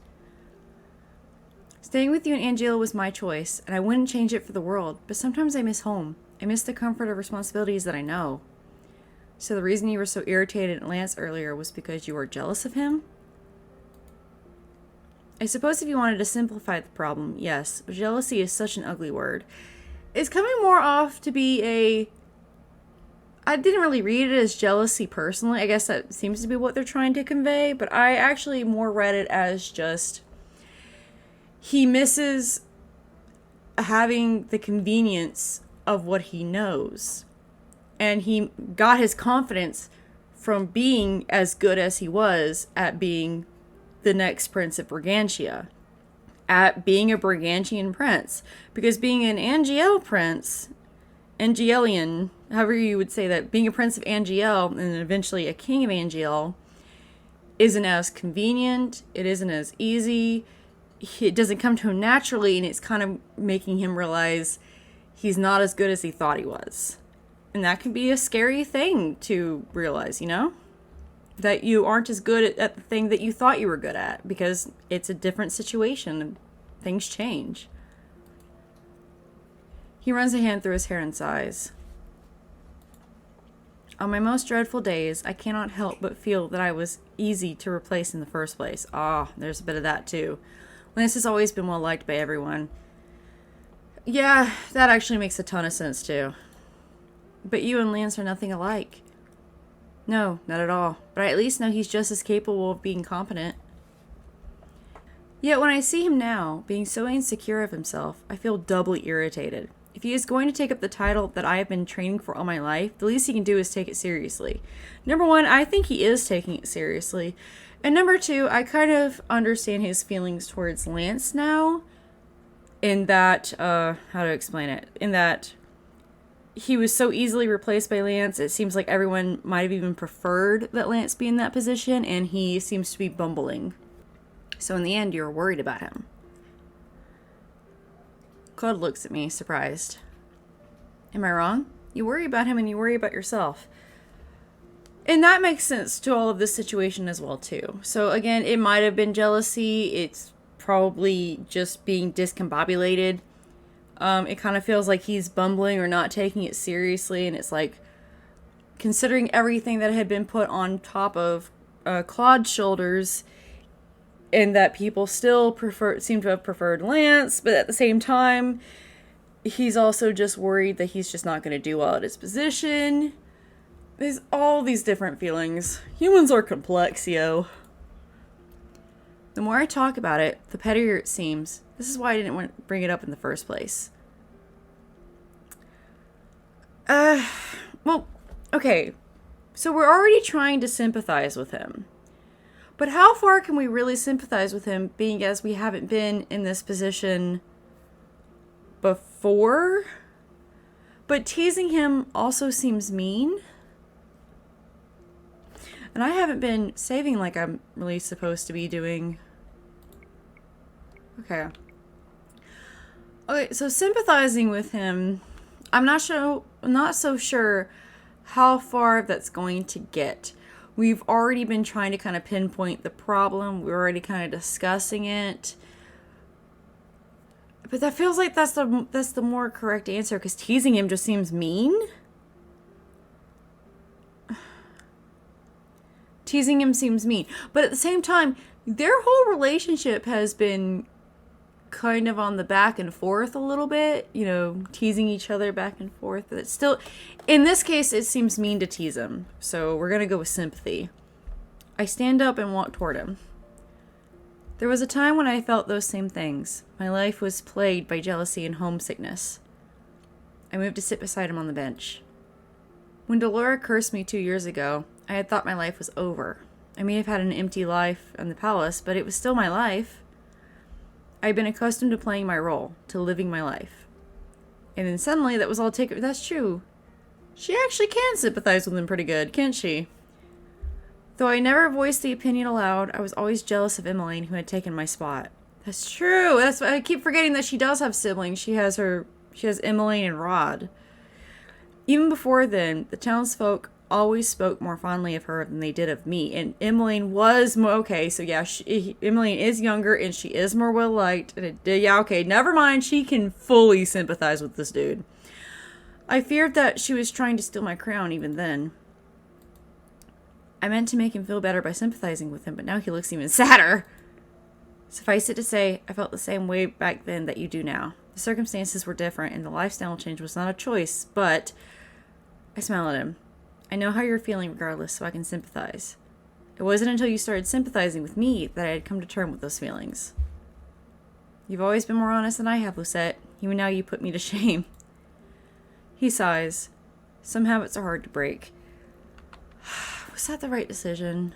Staying with you and Angela was my choice, and I wouldn't change it for the world, but sometimes I miss home. I miss the comfort of responsibilities that I know. So the reason you were so irritated at Lance earlier was because you were jealous of him? I suppose if you wanted to simplify the problem, yes, but jealousy is such an ugly word. It's coming more off to be I didn't really read it as jealousy personally. I guess that seems to be what they're trying to convey, but I actually more read it as just he misses having the convenience of what he knows. And he got his confidence from being as good as he was at being the next prince of Brigantia. At being a Brigantian prince. Because being an Angeal prince, Angelian, however you would say that, being a prince of Angeal and then eventually a king of Angeal isn't as convenient, it isn't as easy, it doesn't come to him naturally, and it's kind of making him realize he's not as good as he thought he was. And that can be a scary thing to realize, you know? That you aren't as good at the thing that you thought you were good at, because it's a different situation and things change. He runs a hand through his hair and sighs. On my most dreadful days, I cannot help but feel that I was easy to replace in the first place. There's a bit of that too. Lance has always been well liked by everyone. Yeah, that actually makes a ton of sense too. But you and Lance are nothing alike. No, not at all. But I at least know he's just as capable of being competent. Yet when I see him now, being so insecure of himself, I feel doubly irritated. If he is going to take up the title that I have been training for all my life, the least he can do is take it seriously. Number one, I think he is taking it seriously. And number two, I kind of understand his feelings towards Lance now. In that, how to explain it? In that he was so easily replaced by Lance, it seems like everyone might have even preferred that Lance be in that position, and he seems to be bumbling. So in the end, you're worried about him. Klaude looks at me, surprised. Am I wrong? You worry about him and you worry about yourself. And that makes sense to all of this situation as well, too. So again, it might have been jealousy. It's probably just being discombobulated. It kind of feels like he's bumbling or not taking it seriously. And it's like, considering everything that had been put on top of Klaude's shoulders, and that people still seem to have preferred Lance, but at the same time, he's also just worried that he's just not going to do well at his position. There's all these different feelings. Humans are complex, yo. The more I talk about it, the pettier it seems. This is why I didn't want to bring it up in the first place. Well, okay. So we're already trying to sympathize with him. But how far can we really sympathize with him, being as we haven't been in this position before? But teasing him also seems mean. And I haven't been saving like I'm really supposed to be doing. Okay. Okay, so sympathizing with him, I'm not so sure how far that's going to get. We've already been trying to kind of pinpoint the problem. We're already kind of discussing it. But that feels like that's the more correct answer, because teasing him just seems mean. Teasing him seems mean. But at the same time, their whole relationship has been kind of on the back and forth a little bit. You know, teasing each other back and forth. But it's still, in this case, it seems mean to tease him. So we're going to go with sympathy. I stand up and walk toward him. There was a time when I felt those same things. My life was plagued by jealousy and homesickness. I moved to sit beside him on the bench. When Delora cursed me 2 years ago, I had thought my life was over. I may have had an empty life in the palace, but it was still my life. I had been accustomed to playing my role, to living my life. And then suddenly that was all taken. That's true. She actually can sympathize with him pretty good, can't she? Though I never voiced the opinion aloud, I was always jealous of Emmeline, who had taken my spot. That's true. That's I keep forgetting that she does have siblings. She has Emmeline and Rod. Even before then, the townsfolk always spoke more fondly of her than they did of me. And Emmeline was more okay. So yeah, Emmeline is younger and she is more well liked. Yeah, okay. Never mind. She can fully sympathize with this dude. I feared that she was trying to steal my crown even then. I meant to make him feel better by sympathizing with him, but now he looks even sadder. Suffice it to say, I felt the same way back then that you do now. The circumstances were different, and the lifestyle change was not a choice, but I smiled at him. I know how you're feeling regardless, so I can sympathize. It wasn't until you started sympathizing with me that I had come to terms with those feelings. You've always been more honest than I have, Lucette. Even now you put me to shame. He sighs. Some habits are hard to break. Was that the right decision?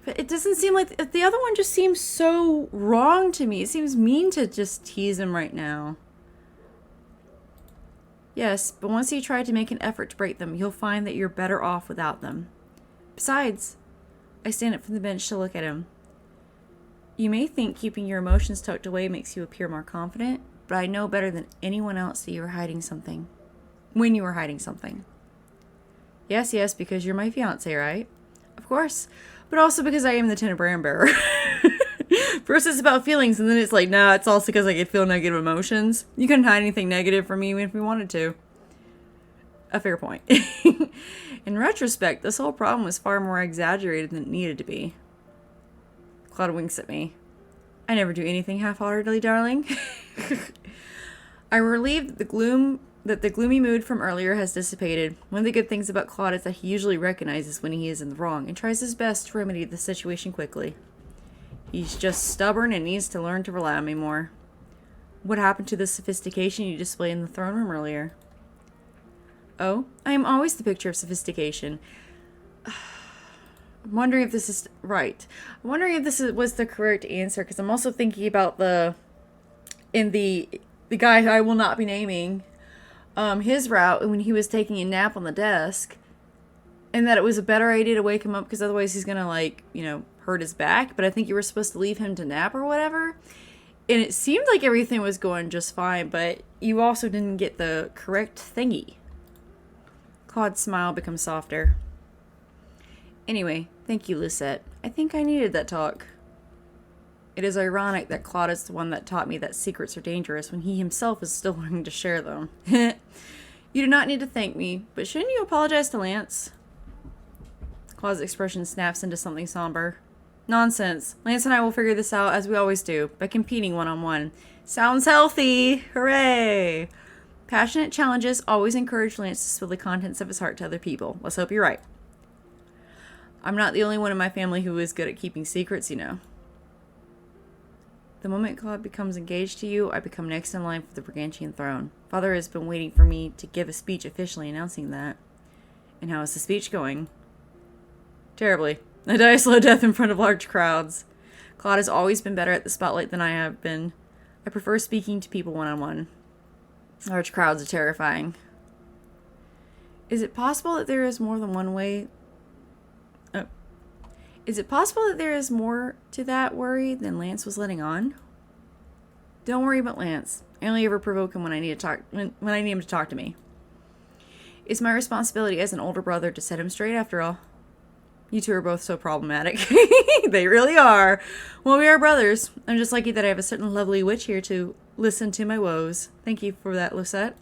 But it doesn't seem like... The other one just seems so wrong to me. It seems mean to just tease him right now. Yes, but once you try to make an effort to break them, you'll find that you're better off without them. Besides, I stand up from the bench to look at him. You may think keeping your emotions tucked away makes you appear more confident, but I know better than anyone else that you were hiding something. When you were hiding something. Yes, because you're my fiancé, right? Of course. But also because I am the tin brand bearer. First it's about feelings, and then it's like, nah, it's also because I could feel negative emotions. You couldn't hide anything negative from me even if we wanted to. A fair point. In retrospect, this whole problem was far more exaggerated than it needed to be. Klaude winks at me. I never do anything half-heartedly, darling. I'm relieved that the gloomy mood from earlier has dissipated. One of the good things about Klaude is that he usually recognizes when he is in the wrong and tries his best to remedy the situation quickly. He's just stubborn and needs to learn to rely on me more. What happened to the sophistication you displayed in the throne room earlier? Oh, I am always the picture of sophistication. I'm wondering if this is right. I'm wondering if was the correct answer, because I'm also thinking about the guy who I will not be naming, his route when he was taking a nap on the desk, and that it was a better idea to wake him up because otherwise he's gonna hurt his back. But I think you were supposed to leave him to nap or whatever, and it seemed like everything was going just fine, but you also didn't get the correct thingy. Claude's smile becomes softer. Anyway, thank you, Lucette. I think I needed that talk. It is ironic that Klaude is the one that taught me that secrets are dangerous when he himself is still wanting to share them. You do not need to thank me, but shouldn't you apologize to Lance? Claude's expression snaps into something somber. Nonsense. Lance and I will figure this out as we always do, by competing one-on-one. Sounds healthy! Hooray! Passionate challenges always encourage Lance to spill the contents of his heart to other people. Let's hope you're right. I'm not the only one in my family who is good at keeping secrets, you know. The moment Klaude becomes engaged to you, I become next in line for the Brigantian throne. Father has been waiting for me to give a speech officially announcing that. And how is the speech going? Terribly. I die a slow death in front of large crowds. Klaude has always been better at the spotlight than I have been. I prefer speaking to people one-on-one. Large crowds are terrifying. Is it possible that there is more than one way... Is it possible that there is more to that worry than Lance was letting on? Don't worry about Lance. I only ever provoke him when I need him to talk to me. It's my responsibility as an older brother to set him straight after all. You two are both so problematic. They really are. Well, we are brothers. I'm just lucky that I have a certain lovely witch here to listen to my woes. Thank you for that, Lucette.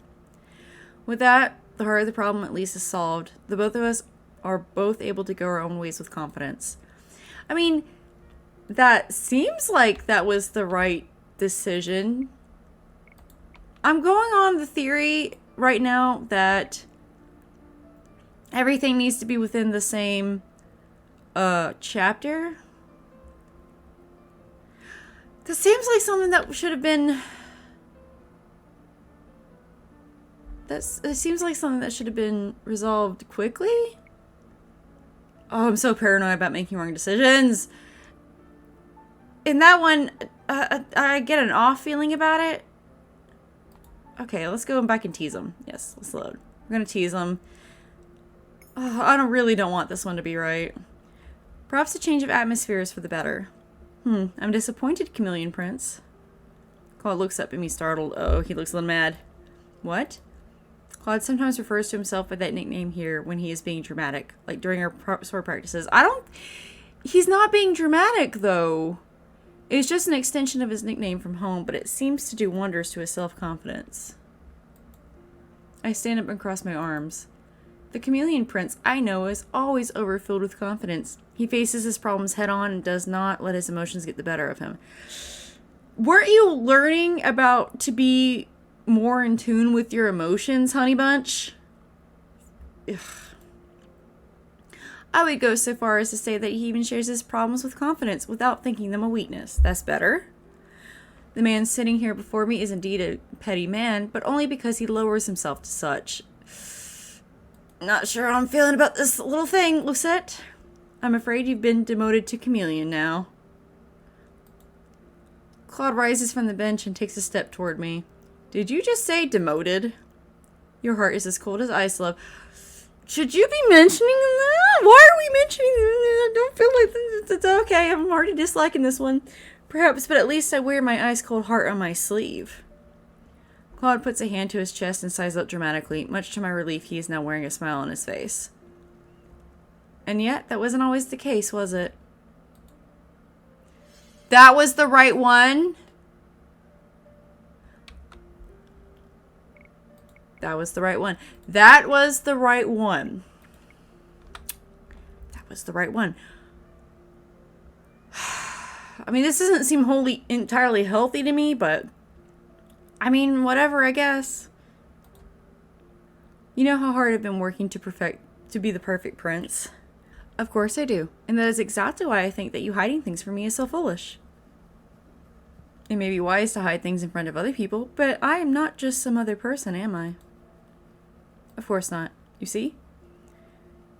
With that, the heart of the problem at least is solved. The both of us are both able to go our own ways with confidence. I mean, that seems like that was the right decision. I'm going on the theory right now that everything needs to be within the same chapter. That seems like something that should have been It seems like something that should have been resolved quickly. Oh, I'm so paranoid about making wrong decisions. In that one, I get an off feeling about it. Okay, let's go back and tease him. Yes, let's load. We're gonna tease him. Oh, I really don't want this one to be right. Perhaps a change of atmosphere is for the better. I'm disappointed, Chameleon Prince. Klaude looks up at me startled. Oh, he looks a little mad. What? Klaude sometimes refers to himself by that nickname here when he is being dramatic, like during our sword practices. He's not being dramatic, though. It's just an extension of his nickname from home, but it seems to do wonders to his self-confidence. I stand up and cross my arms. The Chameleon Prince I know is always overfilled with confidence. He faces his problems head-on and does not let his emotions get the better of him. Weren't you learning about to be more in tune with your emotions, honey bunch? Ugh. I would go so far as to say that he even shares his problems with confidence without thinking them a weakness. That's better. The man sitting here before me is indeed a petty man, but only because he lowers himself to such. Not sure how I'm feeling about this little thing, Lucette. I'm afraid you've been demoted to chameleon now. Klaude rises from the bench and takes a step toward me. Did you just say demoted? Your heart is as cold as ice, love. Should you be mentioning that? Why are we mentioning that? I don't feel like it's okay. I'm already disliking this one. Perhaps, but at least I wear my ice-cold heart on my sleeve. Klaude puts a hand to his chest and sighs up dramatically. Much to my relief, he is now wearing a smile on his face. And yet, that wasn't always the case, was it? That was the right one? That was the right one. That was the right one. That was the right one. I mean, this doesn't seem wholly entirely healthy to me, but I mean, whatever, I guess. You know how hard I've been working to be the perfect prince? Of course I do. And that is exactly why I think that you hiding things from me is so foolish. It may be wise to hide things in front of other people, but I am not just some other person, am I? Of course not. You see?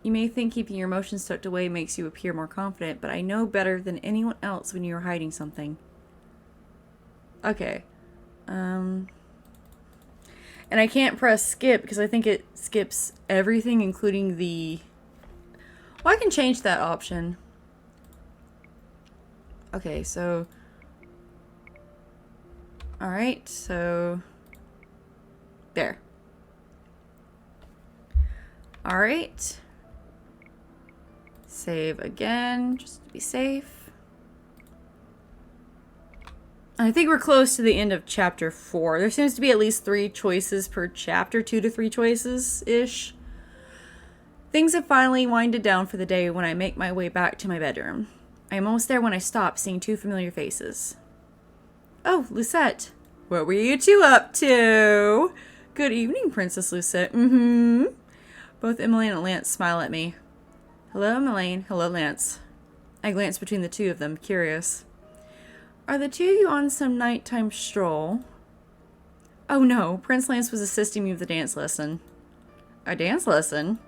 You may think keeping your emotions tucked away makes you appear more confident, but I know better than anyone else when you are hiding something. Okay. And I can't press skip because I think it skips everything, including the... Well, I can change that option. Okay, so... Alright, so... There. Alright. Save again, just to be safe. I think we're close to the end of chapter 4. There seems to be at least 3 choices per chapter, 2 to 3 choices-ish. Things have finally winded down for the day when I make my way back to my bedroom. I am almost there when I stop, seeing 2 familiar faces. Oh, Lucette. What were you 2 up to? Good evening, Princess Lucette. Both Emmeline and Lance smile at me. Hello, Emmeline. Hello, Lance. I glance between the 2 of them, curious. Are the 2 of you on some nighttime stroll? Oh no, Prince Lance was assisting me with a dance lesson. A dance lesson?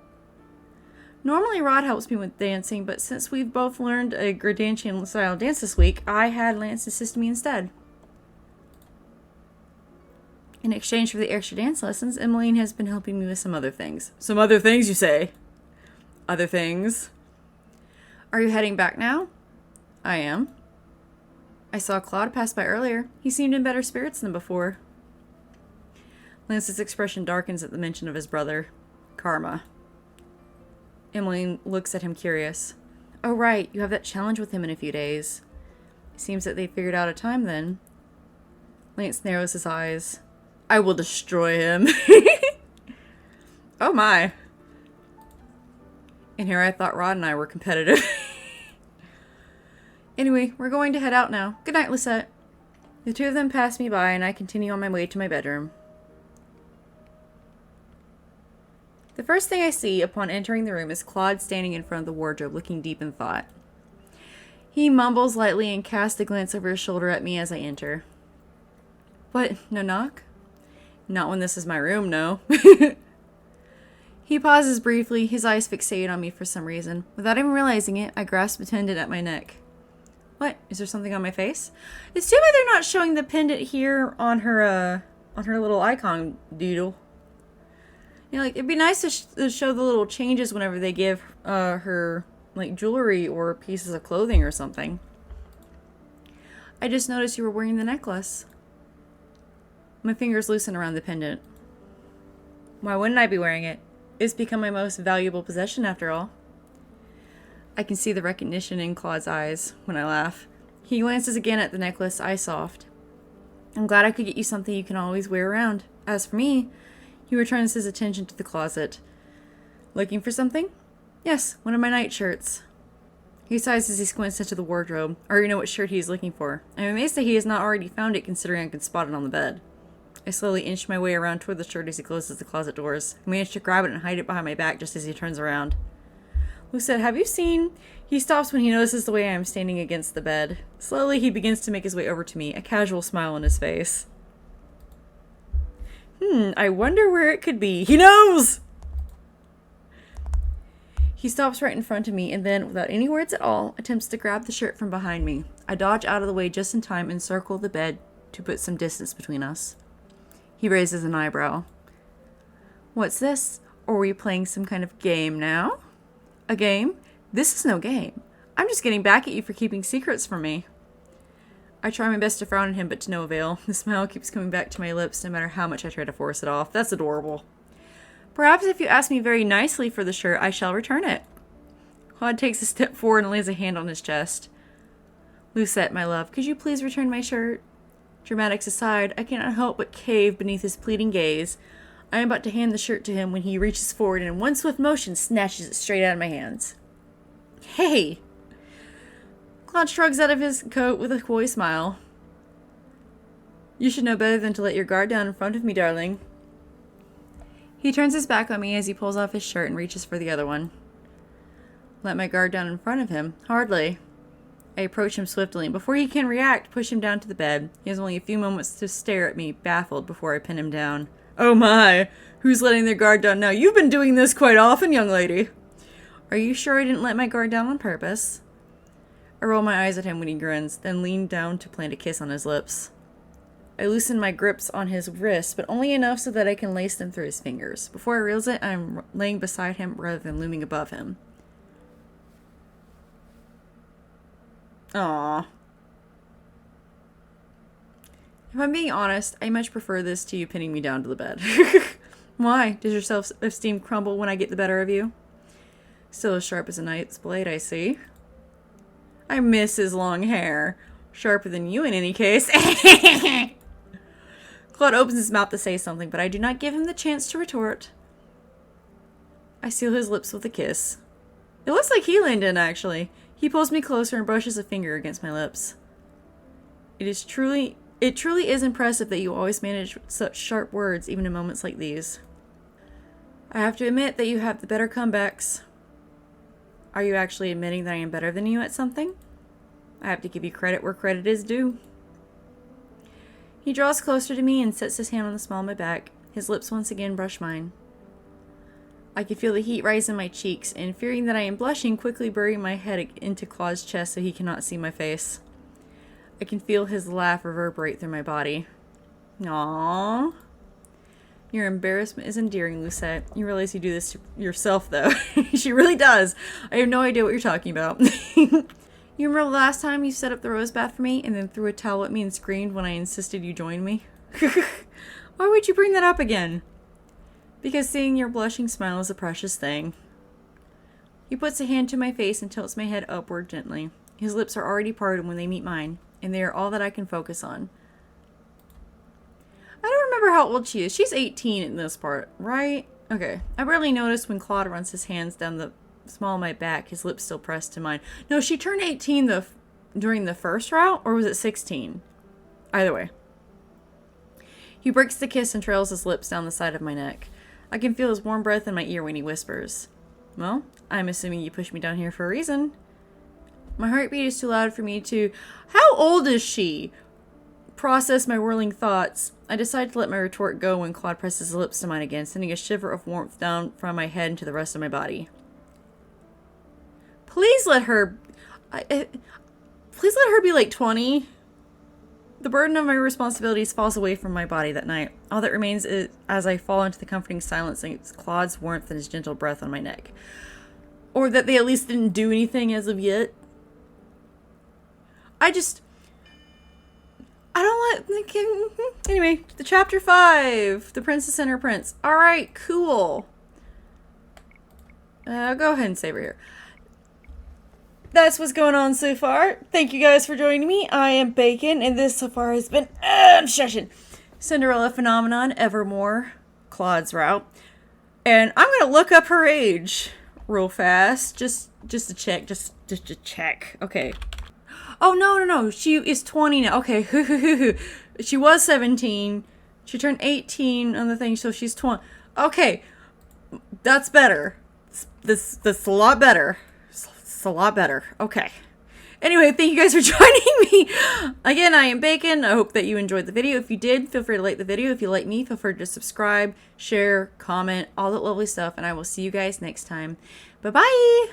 Normally Rod helps me with dancing, but since we've both learned a Gradatian style dance this week, I had Lance assist me instead. In exchange for the extra dance lessons, Emmeline has been helping me with some other things. Some other things, you say? Other things? Are you heading back now? I am. I saw Klaude pass by earlier. He seemed in better spirits than before. Lance's expression darkens at the mention of his brother, Karma. Emmeline looks at him curious. Oh right, you have that challenge with him in a few days. It seems that they figured out a time then. Lance narrows his eyes. I will destroy him. Oh my. And here I thought Rod and I were competitive. Anyway, we're going to head out now. Good night, Lucette. The 2 of them pass me by, and I continue on my way to my bedroom. The first thing I see upon entering the room is Klaude standing in front of the wardrobe, looking deep in thought. He mumbles lightly and casts a glance over his shoulder at me as I enter. What, no knock? Not when this is my room, no. He pauses briefly, his eyes fixated on me for some reason. Without even realizing it, I grasp the pendant at my neck. What? Is there something on my face? It's too bad they're not showing the pendant here on her little icon doodle. You know, like, it'd be nice to show the little changes whenever they give her, like, jewelry or pieces of clothing or something. I just noticed you were wearing the necklace. My fingers loosen around the pendant. Why wouldn't I be wearing it? It's become my most valuable possession after all. I can see the recognition in Klaude's eyes when I laugh. He glances again at the necklace, eye soft. I'm glad I could get you something you can always wear around. As for me, he returns his attention to the closet. Looking for something? Yes, one of my nightshirts. He sighs as he squints into the wardrobe. I already know what shirt he is looking for. I'm amazed that he has not already found it, considering I can spot it on the bed. I slowly inch my way around toward the shirt as he closes the closet doors. I manage to grab it and hide it behind my back just as he turns around. Lucette, have you seen? He stops when he notices the way I am standing against the bed. Slowly, he begins to make his way over to me, a casual smile on his face. I wonder where it could be. He knows! He stops right in front of me and then, without any words at all, attempts to grab the shirt from behind me. I dodge out of the way just in time and circle the bed to put some distance between us. He raises an eyebrow. What's this? Are we playing some kind of game now? A game? This is no game. I'm just getting back at you for keeping secrets from me. I try my best to frown at him, but to no avail. The smile keeps coming back to my lips no matter how much I try to force it off. That's adorable. Perhaps if you ask me very nicely for the shirt, I shall return it. Klaude takes a step forward and lays a hand on his chest. Lucette, my love, could you please return my shirt? Dramatics aside, I cannot help but cave beneath his pleading gaze. I am about to hand the shirt to him when he reaches forward and in one swift motion snatches it straight out of my hands. Hey! Klaude shrugs out of his coat with a coy smile. You should know better than to let your guard down in front of me, darling. He turns his back on me as he pulls off his shirt and reaches for the other one. Let my guard down in front of him? Hardly. I approach him swiftly, and before he can react, push him down to the bed. He has only a few moments to stare at me, baffled, before I pin him down. Oh my! Who's letting their guard down now? You've been doing this quite often, young lady. Are you sure I didn't let my guard down on purpose? I roll my eyes at him when he grins, then lean down to plant a kiss on his lips. I loosen my grips on his wrists, but only enough so that I can lace them through his fingers. Before I realize it, I'm laying beside him rather than looming above him. Aww. If I'm being honest, I much prefer this to you pinning me down to the bed. Why? Does your self-esteem crumble when I get the better of you? Still as sharp as a knight's blade, I see. I miss his long hair. Sharper than you in any case. Klaude opens his mouth to say something, but I do not give him the chance to retort. I seal his lips with a kiss. It looks like he leaned in, actually. He pulls me closer and brushes a finger against my lips. It truly is impressive that you always manage such sharp words, even in moments like these. I have to admit that you have the better comebacks. Are you actually admitting that I am better than you at something? I have to give you credit where credit is due. He draws closer to me and sets his hand on the small of my back. His lips once again brush mine. I can feel the heat rise in my cheeks, and fearing that I am blushing, quickly bury my head into Klaude's chest so he cannot see my face. I can feel his laugh reverberate through my body. Aww. Your embarrassment is endearing, Lucette. You realize you do this to yourself, though. She really does. I have no idea what you're talking about. You remember the last time you set up the rose bath for me and then threw a towel at me and screamed when I insisted you join me? Why would you bring that up again? Because seeing your blushing smile is a precious thing. He puts a hand to my face and tilts my head upward gently. His lips are already parted when they meet mine, and they are all that I can focus on. I don't remember how old she is. She's 18 in this part, right? Okay. I barely noticed when Klaude runs his hands down the small of my back, his lips still pressed to mine. No, she turned 18 during the first route, or was it 16? Either way. He breaks the kiss and trails his lips down the side of my neck. I can feel his warm breath in my ear when he whispers, Well, I'm assuming you pushed me down here for a reason. My heartbeat is too loud for me to... How old is she? Process my whirling thoughts. I decide to let my retort go when Klaude presses his lips to mine again, sending a shiver of warmth down from my head into the rest of my body. Please let her... please let her be like 20. The burden of my responsibilities falls away from my body that night. All that remains is as I fall into the comforting silence and it's Claude's warmth and his gentle breath on my neck. Or that they at least didn't do anything as of yet. I don't let... Anyway, the chapter 5. The Princess and Her Prince. Alright, cool. I'll go ahead and save her here. That's what's going on so far. Thank you guys for joining me. I am Bacon, and this so far has been... I'm shushing. Cinderella Phenomenon, Evermore, Klaude's Route. And I'm going to look up her age real fast. Just to check. Just to check. Okay. Oh, no. She is 20 now. Okay. She was 17. She turned 18 on the thing, so she's 20. Okay. That's better. That's a lot better. It's a lot better. Okay. Anyway, thank you guys for joining me. Again, I am Bacon. I hope that you enjoyed the video. If you did, feel free to like the video. If you like me, feel free to subscribe, share, comment, all that lovely stuff. And I will see you guys next time. Bye-bye.